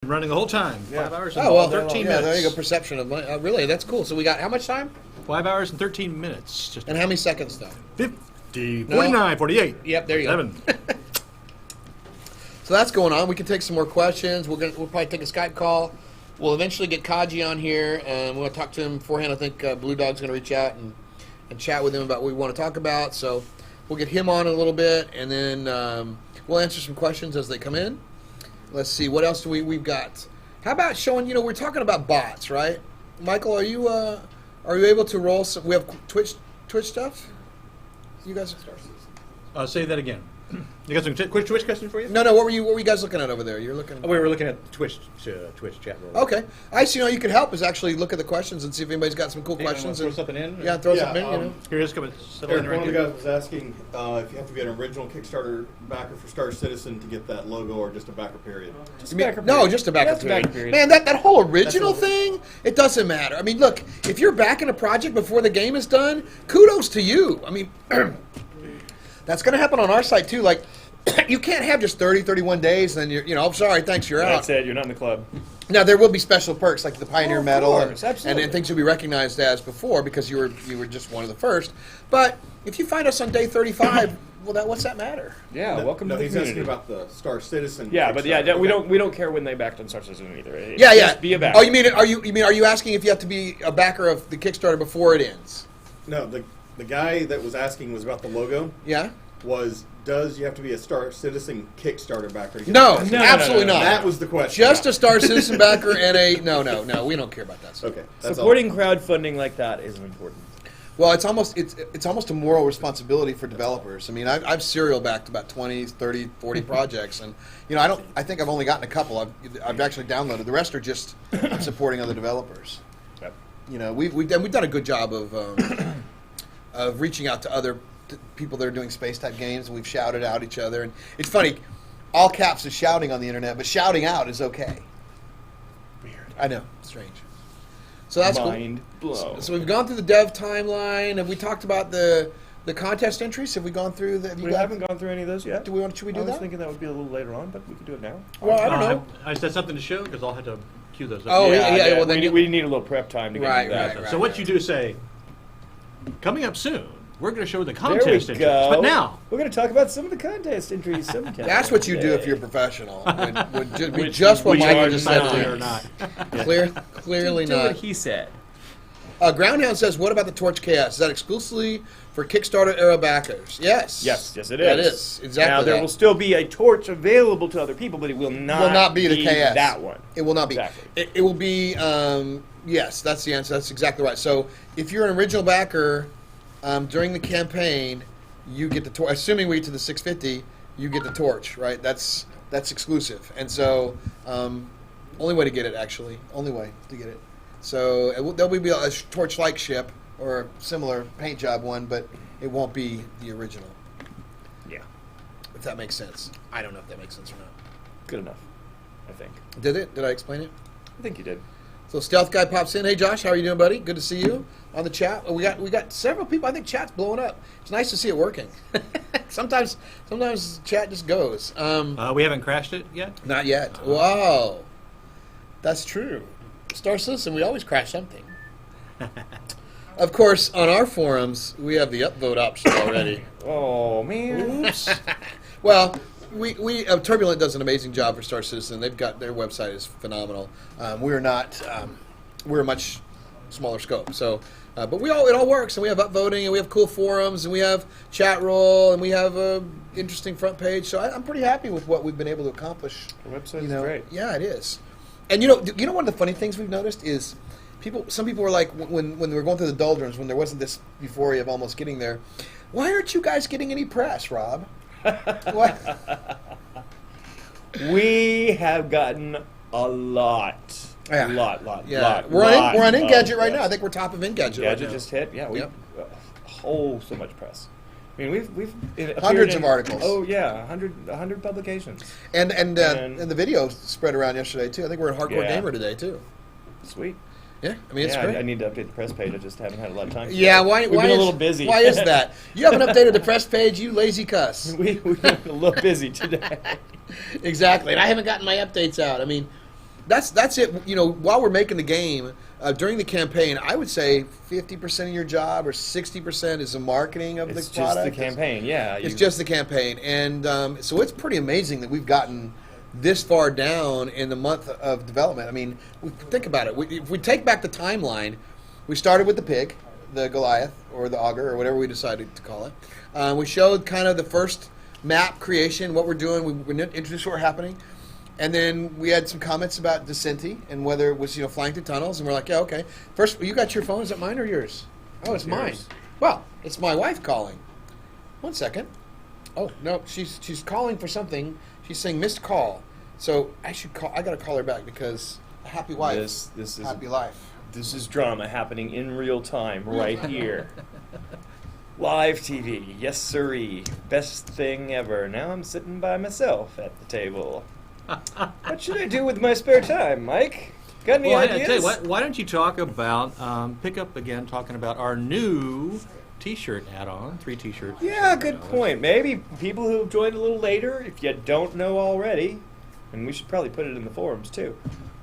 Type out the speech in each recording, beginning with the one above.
Running the whole time. Yeah. 5 hours and Oh, well, 13 yeah, minutes. there you go. Perception of money. Really, that's cool. So we got how much time? 5 hours and 13 minutes. Just And how many seconds, though? 50, No. 49, 48. Yep, there you go. 7. So that's going on. We can take some more questions. We'll probably take a Skype call. We'll eventually get Kaji on here, and we'll talk to him beforehand. I think Blue Dog's going to reach out and chat with him about what we want to talk about. So we'll get him on in a little bit, and then we'll answer some questions as they come in. Let's see, what else do we've got? How about showing, we're talking about bots, right? Michael, are you able to roll some, we have Twitch stuff? You guys? Say that again. You got some quick Twitch questions for you? No, what were you guys looking at over there? You're looking. Oh, we were looking at Twitch chat roll. Okay. I see. You can help is actually look at the questions and see if anybody's got some cool questions. Throw something in? Yeah, throw something in. Here it is coming. Eric, one of the guys was asking if you have to be an original Kickstarter backer for Star Citizen to get that logo, or just a backer period. Just a backer period. No, just a backer period. Man, that whole original thing, it doesn't matter. I mean, look, if you're backing a project before the game is done, kudos to you. I mean, that's going to happen on our site too. Like, you can't have just 30, 31 days, and then I'm sorry, thanks, you're out. That's it. You're not in the club. Now there will be special perks like the Pioneer Medal and absolutely. things you'll be recognized as before because you were just one of the first. But if you find us on day 35, well, what's that matter? Yeah, welcome to the he's community. asking about the Star Citizen. Yeah, but yeah, Kickstarter. we don't care when they backed on Star Citizen either. Just be a backer. Oh, you mean are you asking if you have to be a backer of the Kickstarter before it ends? No, the guy that was asking was about the logo. Yeah. Does you have to be a Star Citizen Kickstarter backer? To get No, the absolutely not. That was the question. Just a Star Citizen backer and a no. We don't care about that stuff. Okay. That's Supporting crowdfunding like that is important. Well, it's almost a moral responsibility for developers. I mean, I've serial backed about 20, 30, 40 projects, and I think I've only gotten a couple. I've actually downloaded. The rest are just supporting other developers. Yep. We've done a good job of reaching out to other people that are doing space type games, and we've shouted out each other. And it's funny, all caps is shouting on the internet, but shouting out is okay. Weird. I know, strange. So that's Mind cool. blown. So we've gone through the dev timeline. Have we talked about the contest entries? Have we gone through the? We haven't gone through any of those yet. Should we do I was that? thinking that would be a little later on, but we could do it now. Well, I don't know. I said something to show because I'll have to cue those up. Oh, yeah. Well, then we need a little prep time to get into that. Right. So what you do say, coming up soon, we're going to show the There contest we entries. go. But now, we're going to talk about some of the contest entries. That's what you do if you're professional. Would be Which just what we Michael are just not. said. or not. Clearly Do not. what he said. Groundhound says, "What about the Torch Chaos? Is that exclusively for Kickstarter era backers?" Yes. Yes, it is. That is exactly. Now there will still be a torch available to other people, but it will not be the KS. that one. It will not be. Exactly. It will be. Yes, that's the answer. That's exactly right. So if you're an original backer during the campaign, you get the torch. Assuming we get to the 650, you get the torch. Right. That's exclusive. And so only way to get it. Actually, only way to get it. So there'll be a torch-like ship or a similar paint job one, but it won't be the original. Yeah. If that makes sense. I don't know if that makes sense or not. Good enough, I think. Did it? Did I explain it? I think you did. So Stealth Guy pops in. Hey Josh, how are you doing, buddy? Good to see you on the chat. We got several people. I think chat's blowing up. It's nice to see it working. sometimes chat just goes. We haven't crashed it yet? Not yet. Wow. That's true. Star Citizen, we always crash something. Of course, on our forums, we have the upvote option already. Oh, man. Oops. Well, we Turbulent does an amazing job for Star Citizen. They've got their website is phenomenal. We're not. We're a much smaller scope. So, but it all works, and we have upvoting, and we have cool forums, and we have chat roll, and we have a interesting front page. So I'm pretty happy with what we've been able to accomplish. The website is great. Yeah, it is. And you know one of the funny things we've noticed is some people were like when we were going through the doldrums, when there wasn't this euphoria of almost getting there, why aren't you guys getting any press, Rob? What? We have gotten a lot. Yeah. Lot. We're on Engadget right now. I think we're top of Engadget right now. Engadget just hit. Yeah, we so much press. I mean, we've hundreds of articles. Oh yeah, 100 publications. And the video spread around yesterday too. I think we're at Hardcore Gamer today too. Sweet. Yeah, I mean it's great. I need to update the press page. I just haven't had a lot of time. Yeah, we've been a little busy. Why is that? You haven't updated the press page, you lazy cuss. We've been a little busy today. Exactly, and I haven't gotten my updates out. I mean, that's it. You know, while we're making the game during the campaign, I would say 50% of your job or 60% is the marketing of the product. It's just the campaign, yeah. It's just the campaign, and so it's pretty amazing that we've gotten this far down in the month of development. I mean, think about it. If we take back the timeline, we started with the pig, the Goliath, or the auger, or whatever we decided to call it. We showed kind of the first map creation, what we're doing. We introduced what we're happening. And then we had some comments about Descent and whether it was, you know, flying through tunnels. And we're like, yeah, okay. First, you got your phone. Is that mine or yours? Oh, it's mine. Well, it's my wife calling. 1 second. Oh, no, she's calling for something. She's saying missed call. So I should call. I got to call her back because a happy wife, this is happy life. This is drama happening in real time right here. Live TV, yes sirree. Best thing ever. Now I'm sitting by myself at the table. What should I do with my spare time, Mike? Got any ideas? I tell you what, why don't you talk about, pick up again talking about our new T-shirt add-on, 3 T-shirts. Yeah, good point. Maybe people who have joined a little later, if you don't know already, and we should probably put it in the forums too.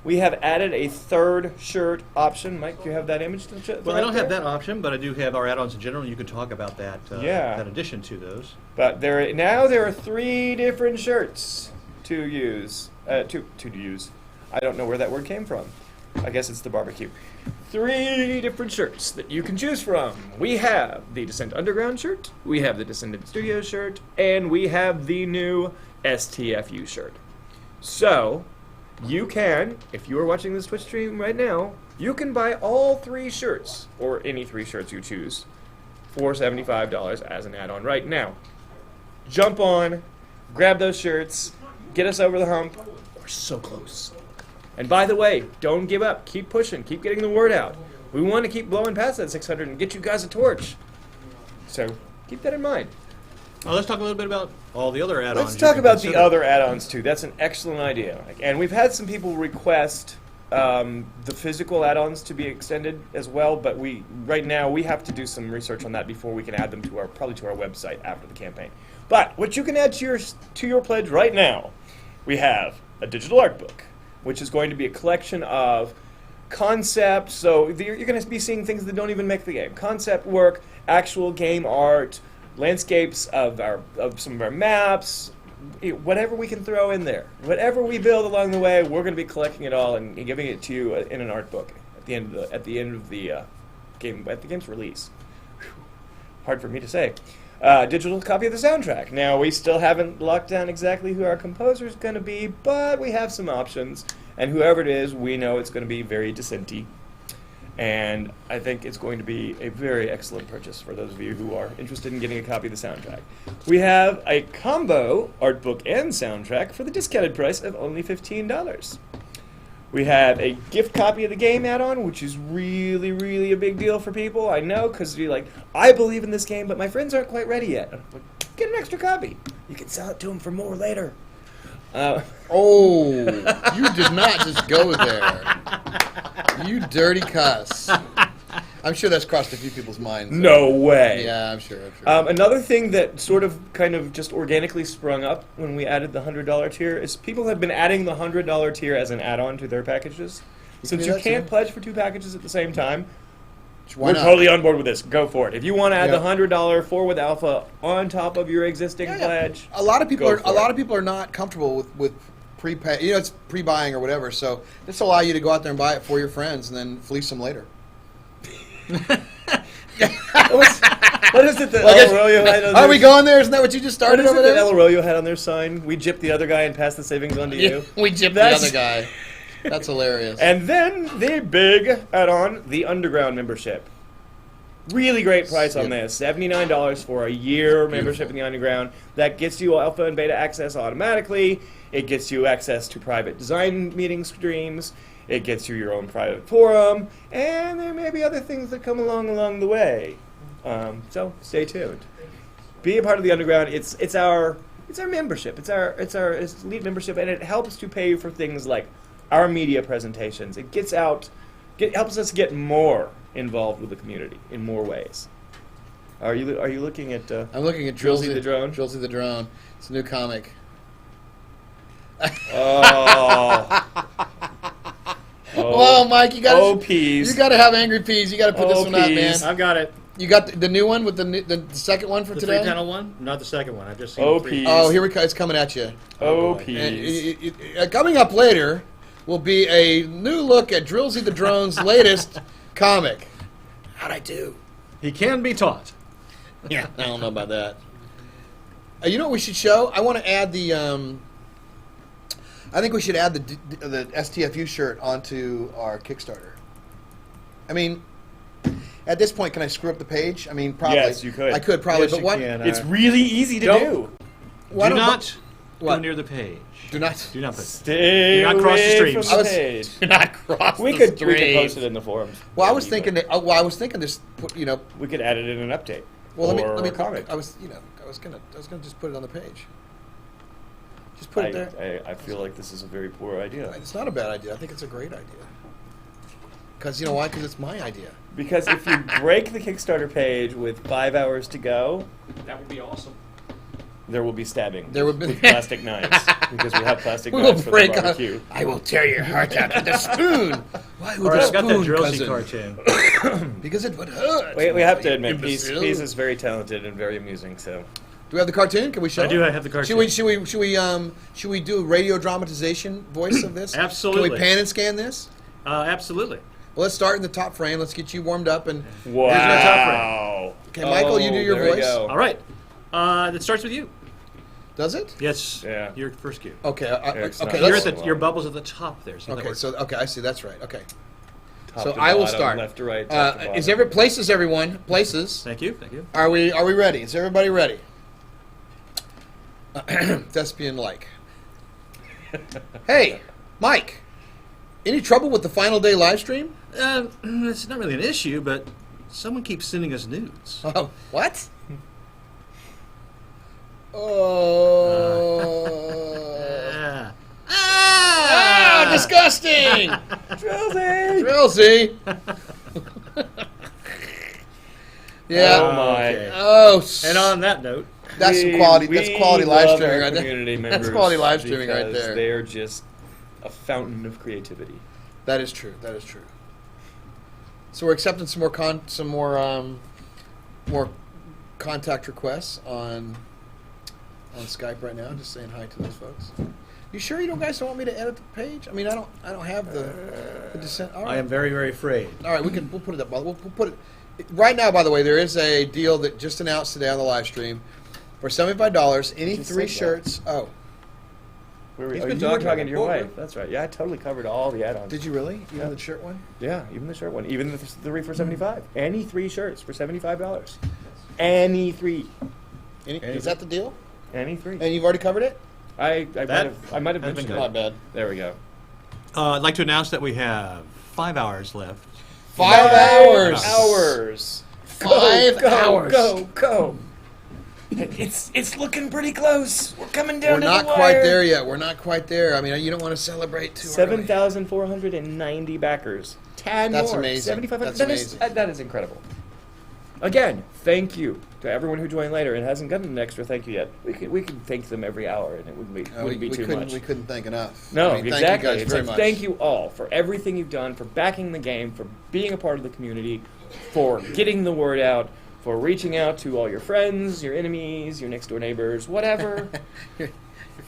We have added a 3rd shirt option. Mike, do you have that image? Well, I don't have that option, but I do have our add-ons in general. You can talk about that. Yeah. That addition to those. But now there are 3 different shirts to use. To use. I don't know where that word came from. I guess it's the barbecue. 3 different shirts that you can choose from. We have the Descent Underground shirt, we have the Descendent.Studios shirt, and we have the new STFU shirt. So, you can, if you are watching this Twitch stream right now, you can buy all 3 shirts, or any 3 shirts you choose, for $75 as an add-on right now. Jump on, grab those shirts, get us over the hump. We're so close. And by the way, don't give up. Keep pushing. Keep getting the word out. We want to keep blowing past that 600 and get you guys a torch. So keep that in mind. Well, let's talk a little bit about all the other add-ons. Let's talk about the other add-ons too. That's an excellent idea. And we've had some people request the physical add-ons to be extended as well, but right now we have to do some research on that before we can add them to our website after the campaign. But what you can add to your pledge right now, we have a digital art book, which is going to be a collection of concepts. So you're going to be seeing things that don't even make the game. Concept work, actual game art, landscapes of some of our maps, whatever we can throw in there. Whatever we build along the way, we're going to be collecting it all and giving it to you in an art book at the end of the game, at the game's release. Whew. Hard for me to say. Digital copy of the soundtrack. Now, we still haven't locked down exactly who our composer is going to be, but we have some options. And whoever it is, we know it's going to be very Descent-y. And I think it's going to be a very excellent purchase for those of you who are interested in getting a copy of the soundtrack. We have a combo art book and soundtrack for the discounted price of only $15. We have a gift copy of the game add-on, which is really, really a big deal for people. I know, because you're like, I believe in this game, but my friends aren't quite ready yet. I'm like, get an extra copy. You can sell it to them for more later. Oh, you did not just go there. You dirty cuss. I'm sure that's crossed a few people's minds. No way. Yeah, I'm sure. Another thing that sort of kind of just organically sprung up when we added the $100 tier is people have been adding the $100 tier as an add-on to their packages. Since you can't pledge for 2 packages at the same time, we're totally on board with this. Go for it. If you want to add the $100 4 alpha on top of your existing pledge, a lot of people are not comfortable with prepay. You know, it's pre-buying or whatever. So this will allow you to go out there and buy it for your friends and then fleece them later. What is it that El Arroyo had on Are we going there? Isn't that what you just started over there? What is it that El Arroyo had on their sign? We gypped the other guy and passed the savings on to you. We gypped the other guy. That's hilarious. And then the big add-on, the Underground membership. Really great price on this. $79 for a year membership in the Underground. That gets you alpha and beta access automatically. It gets you access to private design meeting streams. It gets you your own private forum. And there may be other things that come along the way. So stay tuned. Be a part of the Underground. It's our membership. It's our elite membership, and it helps to pay for things like our media presentations. It helps us get more involved with the community in more ways. Are you looking at? I'm looking at Drillsy the Drone. Drillsy the Drone. It's a new comic. Oh. Oh, Mike, you got Oh, peas. You got to have angry peas. You got to put this Oh, one out, man. peas. I've got it. You got the new one with the second one for The today. 3-panel one, not the second one. I've just seen Oh, the 3. peas. Oh, here we go. It's coming at you. Oh, boy. peas. Coming up later will be a new look at Drillsy the Drone's latest comic. How'd I do? He can be taught. Yeah, I don't know about that. You know what we should show? I want to add the. I think we should add the STFU shirt onto our Kickstarter. I mean, at this point, can I screw up the page? I mean, probably. Yes, you could. I could probably, Yes, but you what? can. It's really easy to Don't- do. Why Do don't- not go what? near the page. Do not. Do not put. Stay Do not cross the away streams. from I the was- page. Do not cross We the could streams. post it in the forums. Well, I was Maybe, thinking but that. Well, I was thinking this. we could add it in an update. Well, or let me. a comic. I was gonna just put it on the page. Just put it there. I feel like this is a very poor idea. It's not a bad idea. I think it's a great idea. Because you know why? Because it's my idea. Because if you break the Kickstarter page with 5 hours to go, That would be awesome. there will be stabbing. There would be- with plastic knives because we have plastic We will knives for the break. barbecue. I will tear your heart out with a spoon. Why with Or a I've got that spoon, Drillsy cousin? cartoon. Because it would hurt. We have to admit, Imbecile. Peace is very talented and very amusing. So Do we have the cartoon? Can we show? I do it? have the cartoon. Should we do a radio dramatization voice of this? Absolutely. Can we pan and scan this? Absolutely. Well, let's start in the top frame. Let's get you warmed up and. wow. Here's my top Okay, Michael, you do your there we voice. go. All right. It starts with you. Does it? Yes. Yeah. Your first cue. Okay. Eric's Okay. not You're Let's, at your bubble's at the top there. So that okay. works. So I see. That's right. Okay. Top So to I will bottom, start. Left to right. Top to Is bottom. places everyone places? Thank you. Thank you. Are we ready? Is everybody ready? Thespian like. Hey, Mike. Any trouble with the final day live stream? It's not really an issue, but someone keeps sending us nudes. Oh, what? Oh. Ah. Disgusting! Drillsy! Drillsy! Yeah. Oh my. Okay. Oh, And on that note, that's some quality. That's we quality live love streaming our right there. community That's members quality live streaming right because there. They are just a fountain of creativity. That is true. That is true. So we're accepting some more more contact requests on Skype right now. Just saying hi to those folks. You sure you guys don't want me to edit the page? I mean, I don't have the descent. All right. I am very, very afraid. All right, we'll put it up. We'll put it right now. By the way, there is a deal that just announced today on the live stream for $75. Any Just 3 said that. shirts. Oh, He's been been doing talking that. to your Well, wife. That's right. Yeah, I totally covered all the add-ons. did you really? Even Yeah. the shirt one? Yeah, even the shirt one. Even the 3 for $75. Any 3 shirts for $75. Any 3. Is that the deal? Any 3. And you've already covered it? I might have has been mentioned good. it. Not bad. There we go. I'd like to announce that we have 5 hours left. 5 hours. Hours. 5 go, hours. Go. It's looking pretty close. We're coming down We're to not the wire. quite there yet. We're not quite there. I mean, you don't want to celebrate too early. 7,490 backers. 10 That's more. amazing. 7,500. That's That is- amazing. that is incredible. Again, thank you to everyone who joined later and hasn't gotten an extra thank you yet. We can thank them every hour, and it wouldn't be too much. We couldn't thank enough. No, I mean, exactly. Thank you guys It's very like, much. thank you all for everything you've done, for backing the game, for being a part of the community, for getting the word out, for reaching out to all your friends, your enemies, your next door neighbors, whatever. Your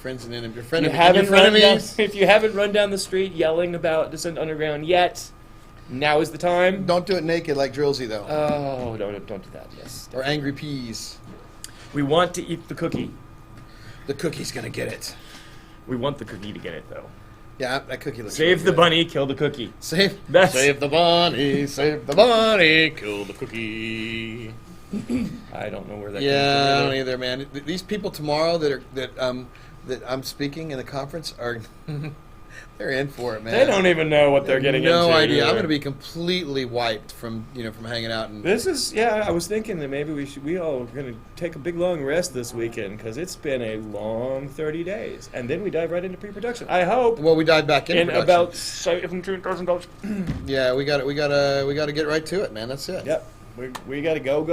friends and enemies. Your If friend you and haven't your run down, enemies. if you haven't run down the street yelling about Descent Underground yet, now is the time. Don't do it naked like Drillsy though, Oh, don't do that. Yes. or Angry Peas. We want to eat the cookie. The cookie's gonna get it. We want the cookie to get it though. Yeah, that cookie looks. Save really the good. bunny, kill the cookie. Save That's- the bunny. Save the bunny. Kill the cookie. I don't know where that Yeah, I came don't from. either, man. These people tomorrow that I'm speaking in the conference are they're in for it, man. They don't even know what they're getting into. No idea. I'm either. going to be completely wiped from hanging out and. This is, yeah, I was thinking that maybe we all are going to take a big long rest this weekend because it's been a long 30 days. And then we dive right into pre-production. I hope Well, we dive back in production. about $17,000. Yeah, we got to get right to it, man. That's it. Yep. We got to go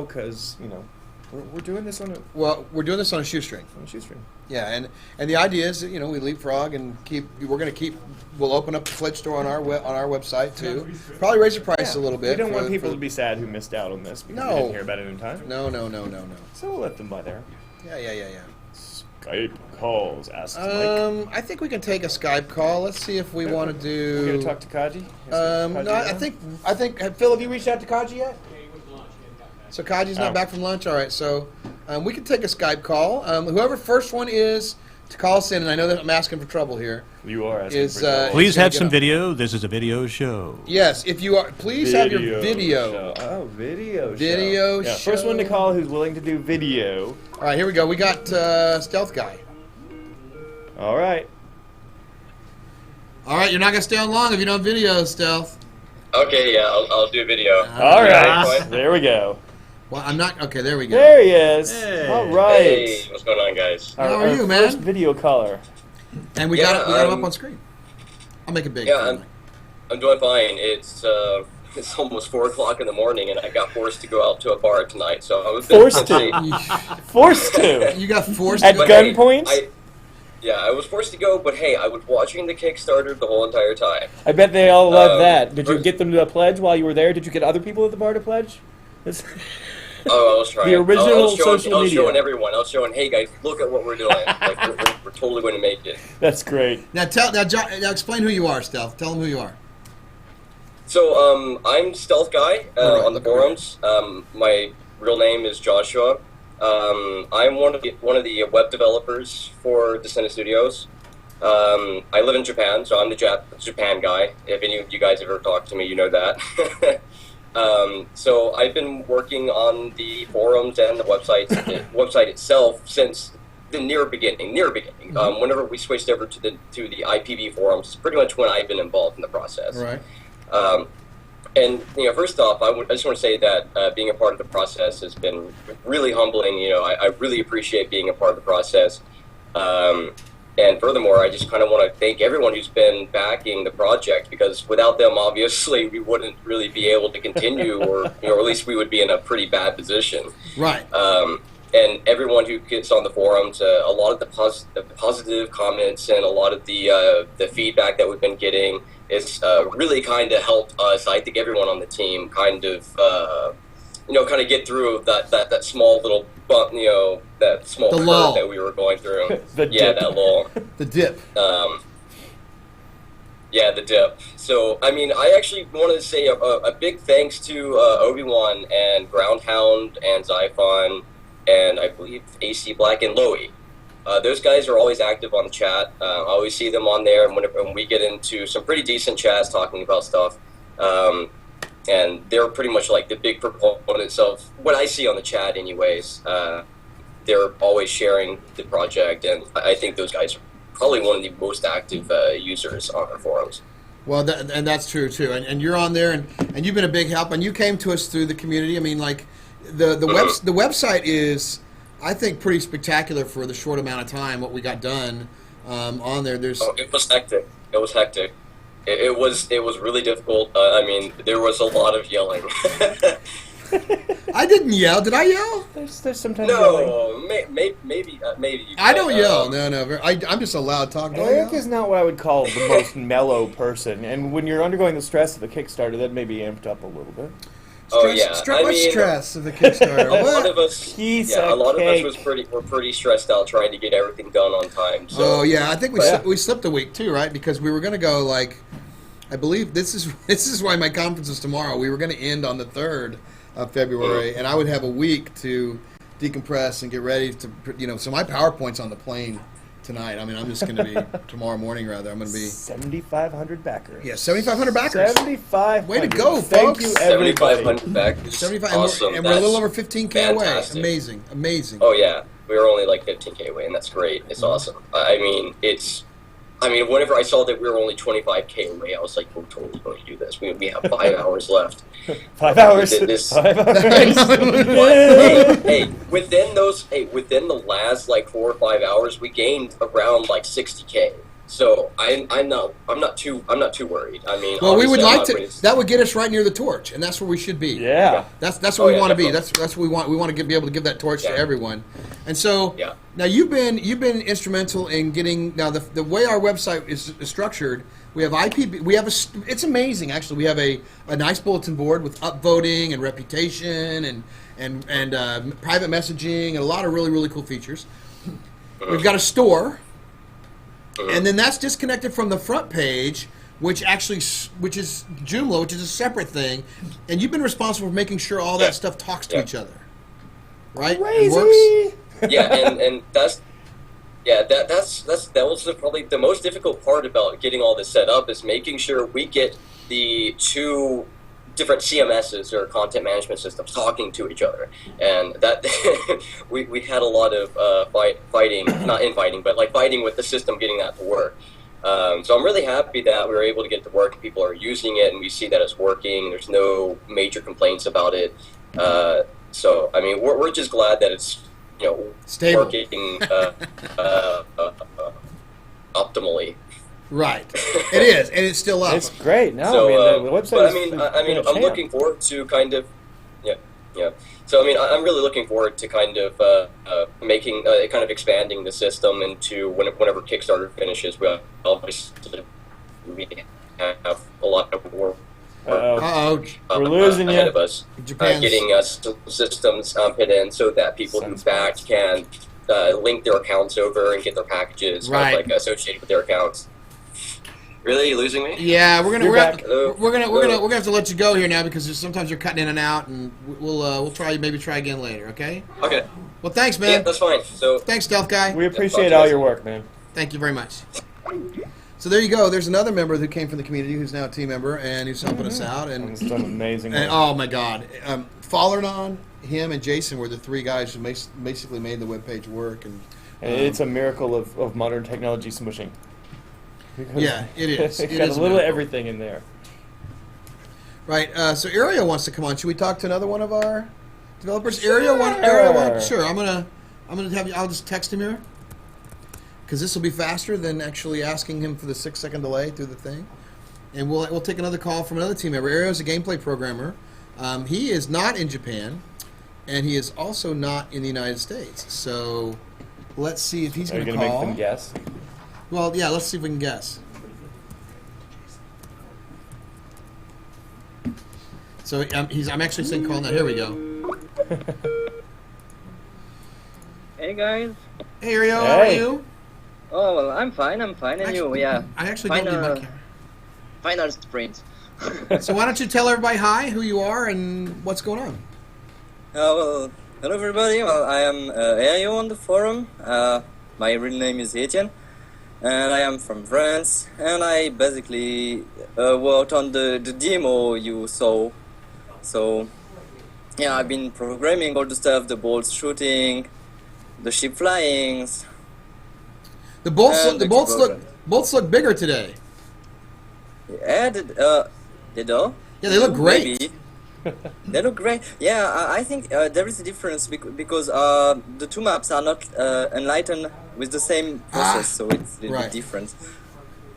because, We're doing this on we're doing this on a shoestring. a shoestring. Yeah, and the idea is that, we leapfrog and we'll open up the Fledge store on our website too. Probably raise the price a little bit. We don't want people to be sad who missed out on this because we didn't hear about it in time. No. So we'll let them buy there. Yeah. Skype calls, asks Mike. I think we can take a Skype call. Let's see if we want to do. We're gonna talk to Kaji. No, I think. Phil, have you reached out to Kaji yet? So Kaji's not back from lunch. All right, so we can take a Skype call. Whoever first one is to call us in, and I know that I'm asking for trouble here. You are asking for trouble. Please have some video. This is a video show. Yes, if you are, please have your video. Show. Oh, video show. Video yeah, show. First one to call who's willing to do video. All right, here we go. We got Stealth Guy. All right. All right, you're not gonna stay on long if you don't video, Stealth. Okay, yeah, I'll do video. All right. There we go. Well, I'm not. Okay, there we go. There he is. Hey. All right. Hey, what's going on, guys? How are you, man? First video caller. And we got him up on screen. I'll make it big. Yeah, I'm doing fine. It's almost 4 o'clock in the morning, and I got forced to go out to a bar tonight. So I was Forced to. Forced to. You got forced At to go. gunpoint? I was forced to go, but hey, I was watching the Kickstarter the whole entire time. I bet they all love that. Did you first- get them to pledge while you were there? Did you get other people at the bar to pledge? Oh, I was trying. The original I was showing, social I was media. showing everyone. I was showing, hey guys, look at what we're doing. Like we're totally going to make it. That's great. Now explain who you are, Stealth. Tell them who you are. So I'm Stealth Guy Alright, on the forums. My real name is Joshua. I'm one of the web developers for Descendent.Studios. I live in Japan, so I'm the Japan guy. If any of you guys ever talked to me, you know that. So I've been working on the forums and the website itself since the near beginning. Mm-hmm. Whenever we switched over to the IPV forums, it's pretty much when I've been involved in the process. Right. And first off, I just want to say that being a part of the process has been really humbling. I really appreciate being a part of the process. And furthermore, I just kind of want to thank everyone who's been backing the project, because without them, obviously, we wouldn't really be able to continue, or at least we would be in a pretty bad position. Right. And everyone who gets on the forums, a lot of the positive comments and a lot of the feedback that we've been getting is really kind of helped us. I think everyone on the team kind of get through that small little bump, that small The curve lull. that we were going through. The dip. That lull. The dip. Yeah, the dip. So, I mean, I actually wanted to say a big thanks to Obi-Wan and Groundhound and Zyphon and I believe AC Black and Loey. Those guys are always active on the chat. I always see them on there, and when we get into some pretty decent chats talking about stuff, and they're pretty much like the big proponents of what I see on the chat anyways. They're always sharing the project, and I think those guys are probably one of the most active users on our forums. Well, and that's true too. And you're on there, and you've been a big help. And you came to us through the community. I mean, like the website is, I think, pretty spectacular for the short amount of time what we got done on there. It was hectic. It was really difficult. I mean, there was a lot of yelling. I didn't yell. Did I yell? There's sometimes yelling. No, maybe. I don't yell. No. I'm just a loud talker. Do I Eric yell? is not what I would call the most mellow person, and when you're undergoing the stress of a Kickstarter, that may be amped up a little bit. Stress of the Kickstarter. A lot of us, Piece a of lot cake. of us were pretty stressed out trying to get everything done on time. So. Oh yeah, I think we slipped a week too, right? Because we were going to go I believe this is why my conference is tomorrow. We were going to end on the 3rd of February, and I would have a week to decompress and get ready to, so my PowerPoint's on the plane tonight. I mean, I'm just going to be, tomorrow morning rather, I'm going to be. 7,500 backers. Yeah, 7,500 backers. 7,500. Way to go, Thank folks. you, everybody. 7,500 backers. 75, Awesome. and we're a little over 15K fantastic. away. Amazing. Oh yeah, we were only like 15K away, and that's great. It's awesome. I mean, whenever I saw that we were only 25K away, I was like, we're totally going to do this. We have 5 hours left. 5 hours. We did this. 5 hours. hey, within the last like 4 or 5 hours, we gained around like 60K. So I'm not too worried. I mean, Well, we would obviously I'm like not to. ready That would get us right near the torch, and that's where we should be. Yeah. That's Oh, where we yeah, want to be. definitely. That's what we want. We want to be able to give that torch to Yeah. everyone. And so Yeah. now you've been instrumental in getting now the way our website is structured. We have IPB. We have it's amazing actually. We have a nice bulletin board with upvoting and reputation and private messaging and a lot of really cool features. We've got a store. And then that's disconnected from the front page, which is Joomla, which is a separate thing. And you've been responsible for making sure all that stuff talks to each other, right? And works. Yeah, and that was probably the most difficult part about getting all this set up is making sure we get the two different CMSs or content management systems talking to each other, and that we had a lot of fighting, not infighting, but like fighting with the system getting that to work. So I'm really happy that we were able to get it to work and people are using it and we see that it's working. There's no major complaints about it. So I mean, we're just glad that it's Stable. working optimally. Right. It is, and it's still up. It's great. No, So, I mean, the website but is I mean, I'm looking forward to kind of, yeah. So I mean, I'm really looking forward to kind of making, kind of expanding the system into whenever Kickstarter finishes. We obviously have a lot of work Uh-oh. We're losing ahead you. of us, Japan's- getting us systems put in so that people who backed can link their accounts over and get their packages kind of, Right. like associated with their accounts. Really, you losing me? Yeah, we're You're back. gonna have to let you go here now because sometimes you're cutting in and out, and we'll try again later. Okay. Okay. Well, thanks, Yeah, man. that's fine. So Thanks, Stealth Guy. We appreciate all your work, man. Thank you very much. So there you go. There's another member who came from the community who's now a team member and who's helping us out. And And, it's done amazing work. and oh my God, Fallernon, him, and Jason were the three guys who basically made the webpage work. And And it's a miracle of modern technology smushing. Because Yeah, it is. It's It got is a a little miracle. everything in there. Right. So Aereo wants to come on. Should we talk to another one of our developers? Sure. Sure. I'm gonna have you. I'll just text him here because this will be faster than actually asking him for the 6-second delay through the thing. And we'll take another call from another team member. Aereo is a gameplay programmer. He is not in Japan, and he is also not in the United States. So let's see if he's Are you going going to to call. make them guess? Well, yeah. Let's see if we can guess. So I'm actually saying call now. Here we go. Hey guys. Hey Aereo, how are Hey. you? Oh well, I'm fine, and you? Yeah. I actually don't need my Final- camera. Final sprint. So why don't you tell everybody hi, who you are, and what's going on? Well, hello everybody. Well, I am Ayo on the forum. My real name is Etienne, and I am from France. And I basically worked on the demo you saw. So, yeah, I've been programming all the stuff, the bolts shooting, the ship flyings. The bolts And bolts look bigger today. Yeah, they do. Yeah, they look great. Maybe. They look great. Yeah, I think there is a difference because the two maps are not enlightened with the same process, so it's a little right. bit different.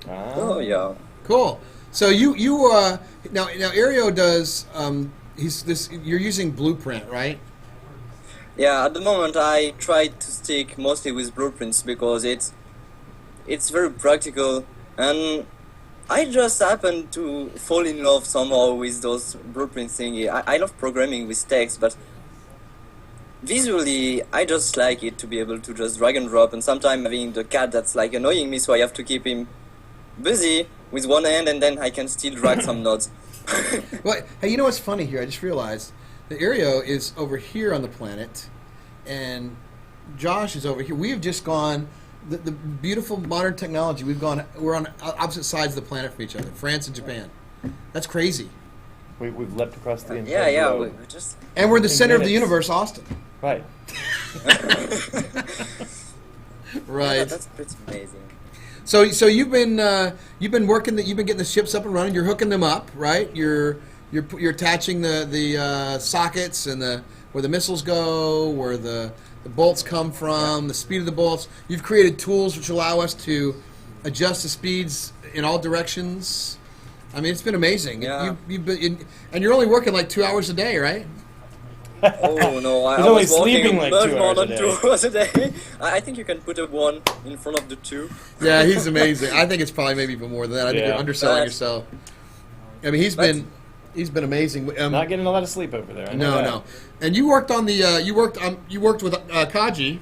Ah. Oh yeah. Cool. So you now Aereo does you're using Blueprint, right? Yeah, at the moment I try to stick mostly with blueprints because it's very practical, and I just happen to fall in love somehow with those blueprint thingy. I love programming with text, but visually I just like it to be able to just drag and drop, and sometimes having the cat that's like annoying me, so I have to keep him busy with one hand, and then I can still drag some nodes. Well, hey, you know what's funny here? I just realized that Aereo is over here on the planet, and Josh is over here. We have just gone the beautiful modern technology. We're on opposite sides of the planet from each other, France and Japan. That's crazy. We've leapt across the Yeah, entire yeah, globe. we just And we're in the In center of the minutes. universe, Austin. Right. Right. Yeah, that's pretty amazing. So you've been working you've been getting the ships up and running. You're hooking them up, right? You're attaching the sockets and where the missiles go, where the bolts come from, the speed of the bolts. You've created tools which allow us to adjust the speeds in all directions. I mean, it's been amazing. Yeah. You've been and you're only working like 2 hours a day, right? Oh no, I He's only was working sleeping like much 2 more hours a than day. 2 hours a day. I think you can put a 1 in front of the 2. Yeah, he's amazing. I think it's probably maybe even more than that. I think Yeah. you're underselling But- yourself. I mean, he's been amazing. Not getting a lot of sleep over there. I know No, that. no. And you worked on the you worked with Kaji.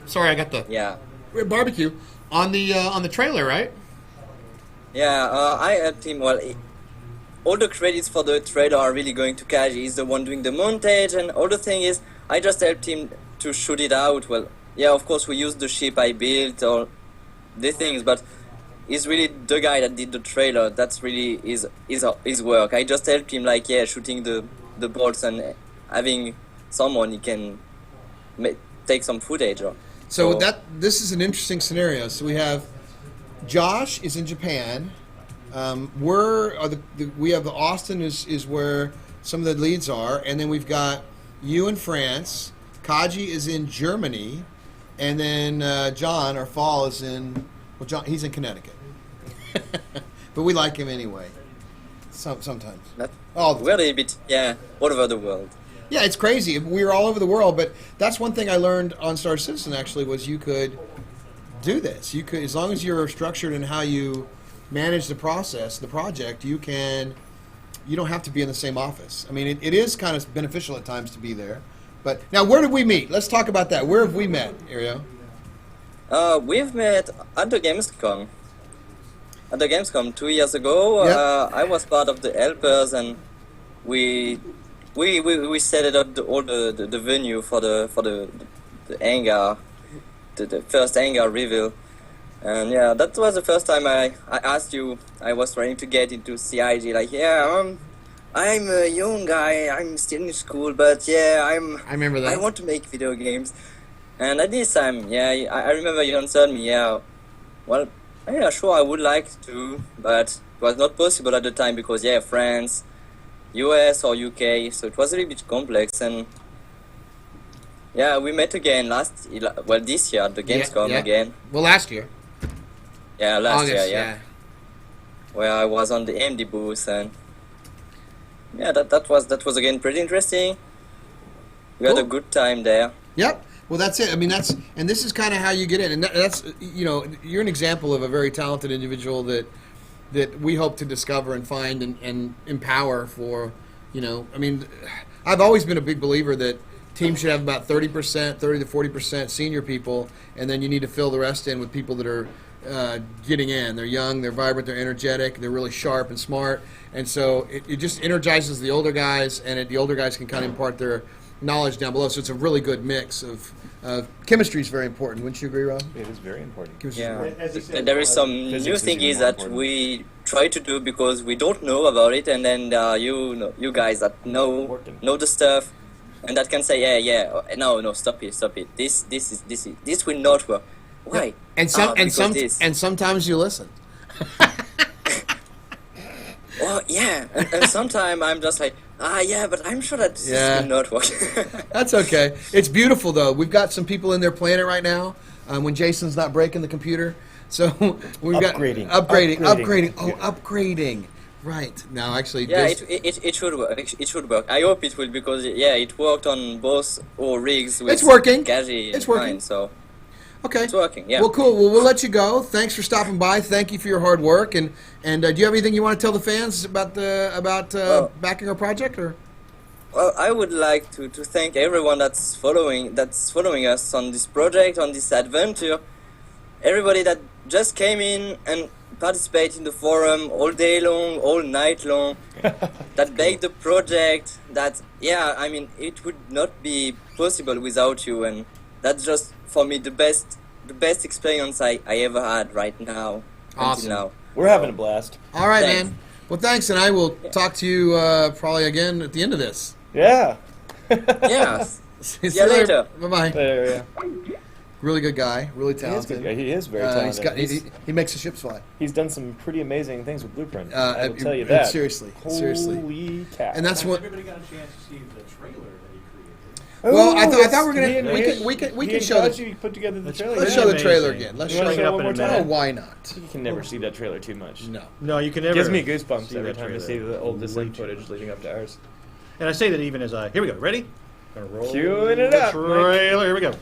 Sorry, I got the Yeah. barbecue on the trailer, right? Yeah, I helped him. Well, all the credits for the trailer are really going to Kaji. He's the one doing the montage, and all the thing is, I just helped him to shoot it out. Well, yeah, of course we used the ship I built or the things, but he's really the guy that did the trailer. That's really his work. I just helped him, like, yeah, shooting the bolts and having someone he can take some footage of. So this is an interesting scenario. So we have Josh is in Japan. We have the Austin is where some of the leads are, and then we've got you in France. Kaji is in Germany, and then John or Fall is in he's in Connecticut. But we like him anyway. Sometimes. All the time. We're a little bit, yeah, all over the world. Yeah, it's crazy. We're all over the world, but that's one thing I learned on Star Citizen actually was you could do this. You could, as long as you're structured in how you manage the process, the project, you don't have to be in the same office. I mean, it is kind of beneficial at times to be there. But now, where did we meet? Let's talk about that. Where have we met, Ario? We've met at the Gamescom. At the Gamescom 2 years ago, Yep. I was part of the helpers, and we set it up all the venue for the hangar, the first hangar reveal. And yeah, that was the first time I asked you. I was trying to get into CIG, like, yeah, I'm a young guy, I'm still in school, but yeah, I remember that. I want to make video games. And at this time, yeah, I remember you answered me, yeah, well, yeah, sure, I would like to, but it was not possible at the time because, yeah, France, US or UK, so it was a little bit complex. And yeah, we met again this year at the Gamescom again. Well, last year. Yeah, last August, year, yeah. Where I was on the AMD booth, and yeah, that was again pretty interesting. We had a Cool. good time there. Yep. Well, that's it. I mean, and this is kind of how you get in, and that's you're an example of a very talented individual that we hope to discover and find and empower for. I mean, I've always been a big believer that teams should have about 30%, 30 to 40% senior people, and then you need to fill the rest in with people that are getting in. They're young, they're vibrant, they're energetic, they're really sharp and smart, and so it just energizes the older guys, and the older guys can kind of impart their knowledge down below. So it's a really good mix of chemistry is very important. Wouldn't you agree, Rob? It is very important. Chemistry is Yeah, very As you said, and there is some physics new is thing even is more that important. we try to do because we don't know about it, and then you guys that know the stuff, and that can say no, stop it, this will not work. Why? And sometimes you listen. Well, yeah, and sometimes I'm just like, but I'm sure that this will not work. That's okay. It's beautiful though. We've got some people in there playing it right now. When Jason's not breaking the computer, so we've Upgrading. got upgrading. Oh, computer. upgrading. Right now, actually, Yeah, it should work. It should work. I hope it will because it worked on both our rigs. With It's working. Kaji It's and working. mine, so okay. it's working. Yeah. Well, cool. Well, we'll let you go. Thanks for stopping by. Thank you for your hard work. And do you have anything you want to tell the fans about backing our project or? Well, I would like to thank everyone that's following us on this project, on this adventure. Everybody that just came in and participated in the forum all day long, all night long, that backed the project. I mean, it would not be possible without you, and that's just for me the best experience I ever had right now. Awesome. Until now. We're having a blast. All right, Thanks. man. Well, thanks, and I will talk to you probably again at the end of this. Yeah. Yeah. See you later. Bye bye. There, Really good guy. Really He is, talented. good. He is very He's talented. got, he makes the ships fly. He's done some pretty amazing things with Blueprint. I will tell you and that. seriously. Holy cow. And that's what. Everybody got a chance to see the trailer that he created. Well, I thought it's we were he gonna and we he can and show the Kaji put together the trailer. let's pretty show the trailer amazing. again. Let's You show wanna it show one it more one more time. time? Oh, why not? You can never see that trailer too much. No. No, you can never. Gives me goosebumps see every that time I trailer. see the old Descent Way too footage leading up to ours. And I say that even as I. Here we go. Ready? Gonna roll Queuing it the up, Mike. trailer. Here we go.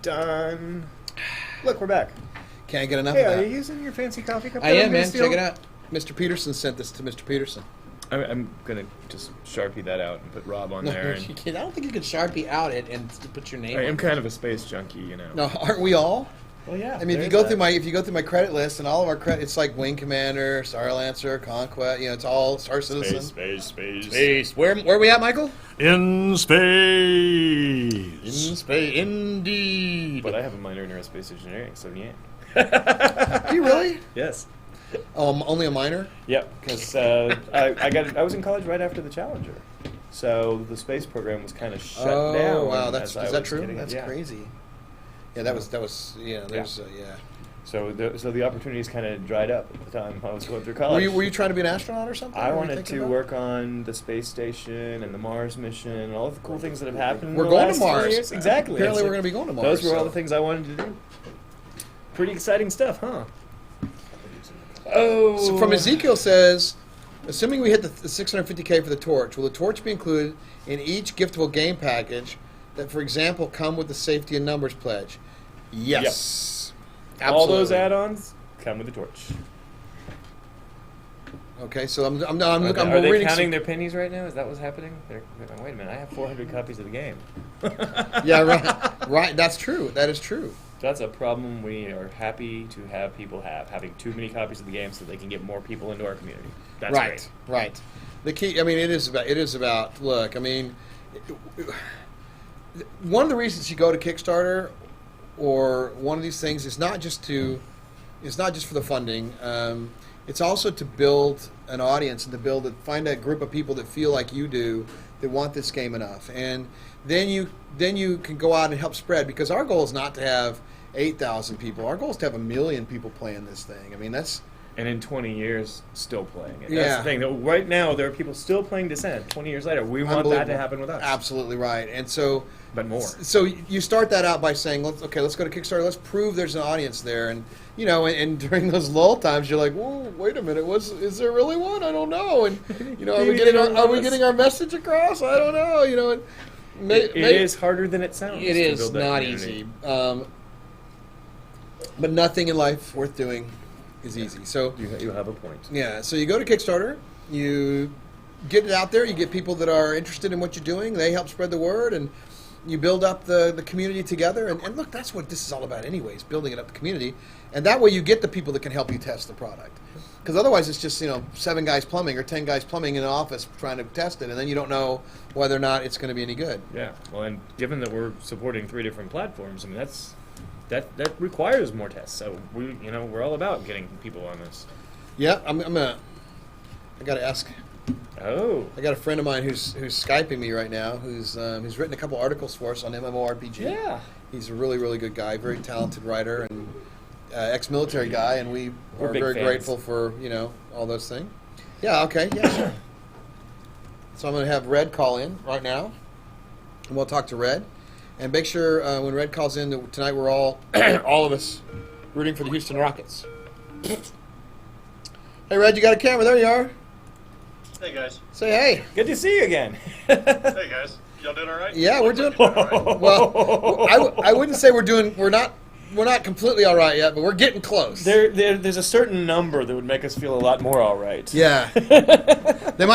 Done. Look, we're back. Can't get enough Hey, of are that. you using your fancy coffee cup? I that I'm am, gonna man. steal? Check it out. Mr. Peterson sent this to Mr. Peterson. I'm gonna just Sharpie that out and put Rob on No, there. you And can't. I don't think you can Sharpie out it and put your name I on am it. kind of a space junkie, you know. No, aren't we all? Well, yeah. I mean, if you go through my credit list and all of our credit, it's like Wing Commander, Star Lancer, Conquest. You know, it's all Star Citizen. Space. Where are we at, Michael? In space. In space, indeed. But I have a minor in aerospace engineering, so yeah. Do you really? Yes. Oh, only a minor? Yep, because I was in college right after the Challenger, so the space program was kind of shut down. Oh, wow, as I is that was true? getting it, That's yeah. crazy. Yeah, that was yeah. There's yeah. So the opportunities kind of dried up at the time I was going through college. Were you trying to be an astronaut or something? I Were you wanted thinking to about work on the space station and the Mars mission and all the cool things that have happened. We're in the going last to 20 Mars. years. Exactly. Apparently, It's we're like- going to be going to Mars. Those were all so- the things I wanted to do. Pretty exciting stuff, huh? Oh. So from Ezekiel says, assuming we hit the 650K for the torch, will the torch be included in each giftable game package that, for example, come with the safety and numbers pledge? Yes. Absolutely. All those add-ons come with the torch. Okay, so I'm Are they reading counting their pennies right now? Is that what's happening? They're going, wait a minute, I have 400 copies of the game. Yeah, right. Right, that's true. That is true. That's a problem we are happy to have people having too many copies of the game so they can get more people into our community. That's right, great. right. The key, I mean, it is about, look, I mean, one of the reasons you go to Kickstarter or one of these things is not just for the funding. It's also to build an audience and to find a group of people that feel like you do, that want this game enough. And then you can go out and help spread, because our goal is not to have 8,000 people. Our goal is to have 1 million people playing this thing. I mean, that's and in 20 years still playing it. Yeah. That's the thing. Though, right now, there are people still playing Descent 20 years later. We want that to Unbelievable. happen with us. Absolutely right. And so, But more. So you start that out by saying, let's go to Kickstarter. Let's prove there's an audience there. And and during those lull times, you're like, whoa, wait a minute, is there really one? I don't know. And are we getting our message across? I don't know. And It is harder than it sounds. It to is build that not community. easy. But nothing in life worth doing is easy. So You have a point. yeah, so you go to Kickstarter, you get it out there, you get people that are interested in what you're doing, they help spread the word, and you build up the community together. And look, that's what this is all about anyways, building it up the community. And that way you get the people that can help you test the product. Because otherwise it's just, 7 guys plumbing or 10 guys plumbing in an office trying to test it, and then you don't know whether or not it's going to be any good. Yeah. Well, and given that we're supporting 3 different platforms, I mean that requires more tests. So we're all about getting people on this. Yeah, I got to ask. Oh. I got a friend of mine who's Skyping me right now, who's written a couple articles for us on MMORPG. Yeah. He's a really, really good guy, very talented writer, and ex-military guy, and we're big very fans. grateful for all those things. Yeah. Okay. Yeah. Sure. So I'm going to have Red call in right now, and we'll talk to Red, and make sure when Red calls in that tonight we're all all of us rooting for the Houston Rockets. Hey, Red, you got a camera? There you are. Hey guys. Say hey. Good to see you again. Hey guys. Y'all doing all right? Yeah, we're doing. All right. Well, I wouldn't say we're not completely all right yet, but we're getting close. There's a certain number that would make us feel a lot more all right. Yeah.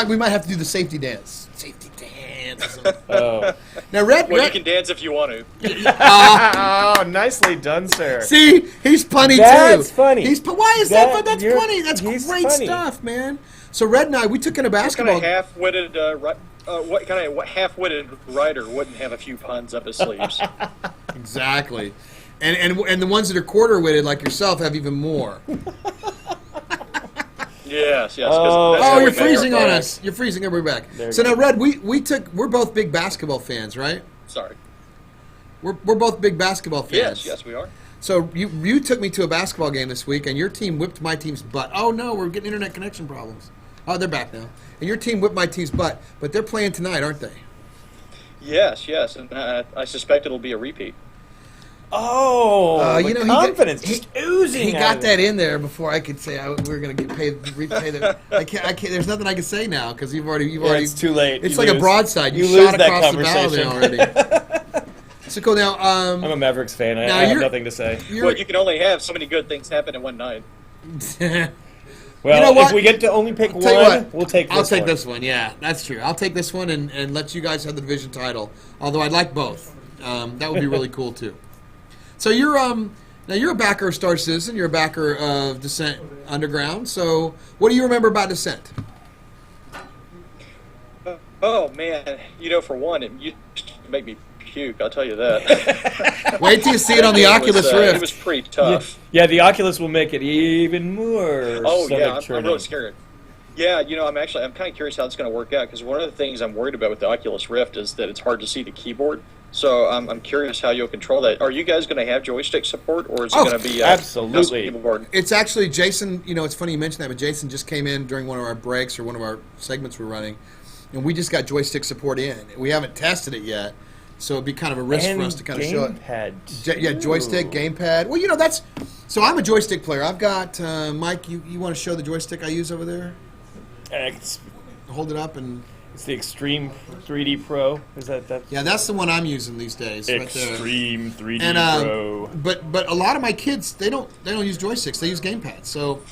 We might have to do the safety dance. Safety dance. Oh. Now, Red. Well, you can dance if you want to. Oh, nicely done, sir. See, he's punny too. That's funny. Why is that? That- That's you're- funny. That's he's great funny. stuff, man. So Red and I, we took in a What kind basketball. of half-witted, what half-witted writer wouldn't have a few puns up his sleeves? Exactly. And the ones that are quarter-witted like yourself have even more. Yes. 'Cause Oh. that's Oh, how you're we make our freezing on product. us. You're freezing everybody back. There So you now, go. Red, we're both big basketball fans, right? Sorry. We're both big basketball fans. Yes, we are. So you took me to a basketball game this week, and your team whipped my team's butt. Oh no, we're getting internet connection problems. Oh, they're back now. And your team whipped my team's butt, but they're playing tonight, aren't they? Yes, and I suspect it'll be a repeat. Oh, the confidence he just oozing. He out got of that it. in there before I could say we were going to get repay the. I can't. There's nothing I can say now because you've already. It's too late. It's You like a lose. broadside. You lose shot that across the bow there conversation. already. So cool. Now, I'm a Mavericks fan. I now have you're- nothing to say. Well, you can only have so many good things happen in one night. Well, You know what? if we get to only pick I'll tell you one, what, we'll take this I'll take one. this one. Yeah, that's true. I'll take this one and let you guys have the division title. Although I'd like both. That would be really cool too. So you're now you're a backer of Star Citizen. You're a backer of Descent Underground. So what do you remember about Descent? Oh man, for one, it used to make me puke. I'll tell you that. Wait till you see it on the Oculus Rift. It was pretty tough. Yeah, the Oculus will make it even more. Oh yeah, stomach I'm churning. really scared. Yeah, I'm kind of curious how it's going to work out because one of the things I'm worried about with the Oculus Rift is that it's hard to see the keyboard. So I'm curious how you'll control that. Are you guys going to have joystick support, or is it going to be absolutely. keyboard? It's actually Jason. It's funny you mentioned that, but Jason just came in during one of our breaks or one of our segments we're running, and we just got joystick support in. We haven't tested it yet, so it'd be kind of a risk for us to kind of show it. Gamepad. Joystick, gamepad. Well, that's. So I'm a joystick player. I've got Mike. You want to show the joystick I use over there? It's Hold it up and. the Extreme 3D Pro. Is that? Yeah, that's the one I'm using these days. Right there. Extreme 3D And Pro. but a lot of my kids they don't use joysticks. They use gamepads. So.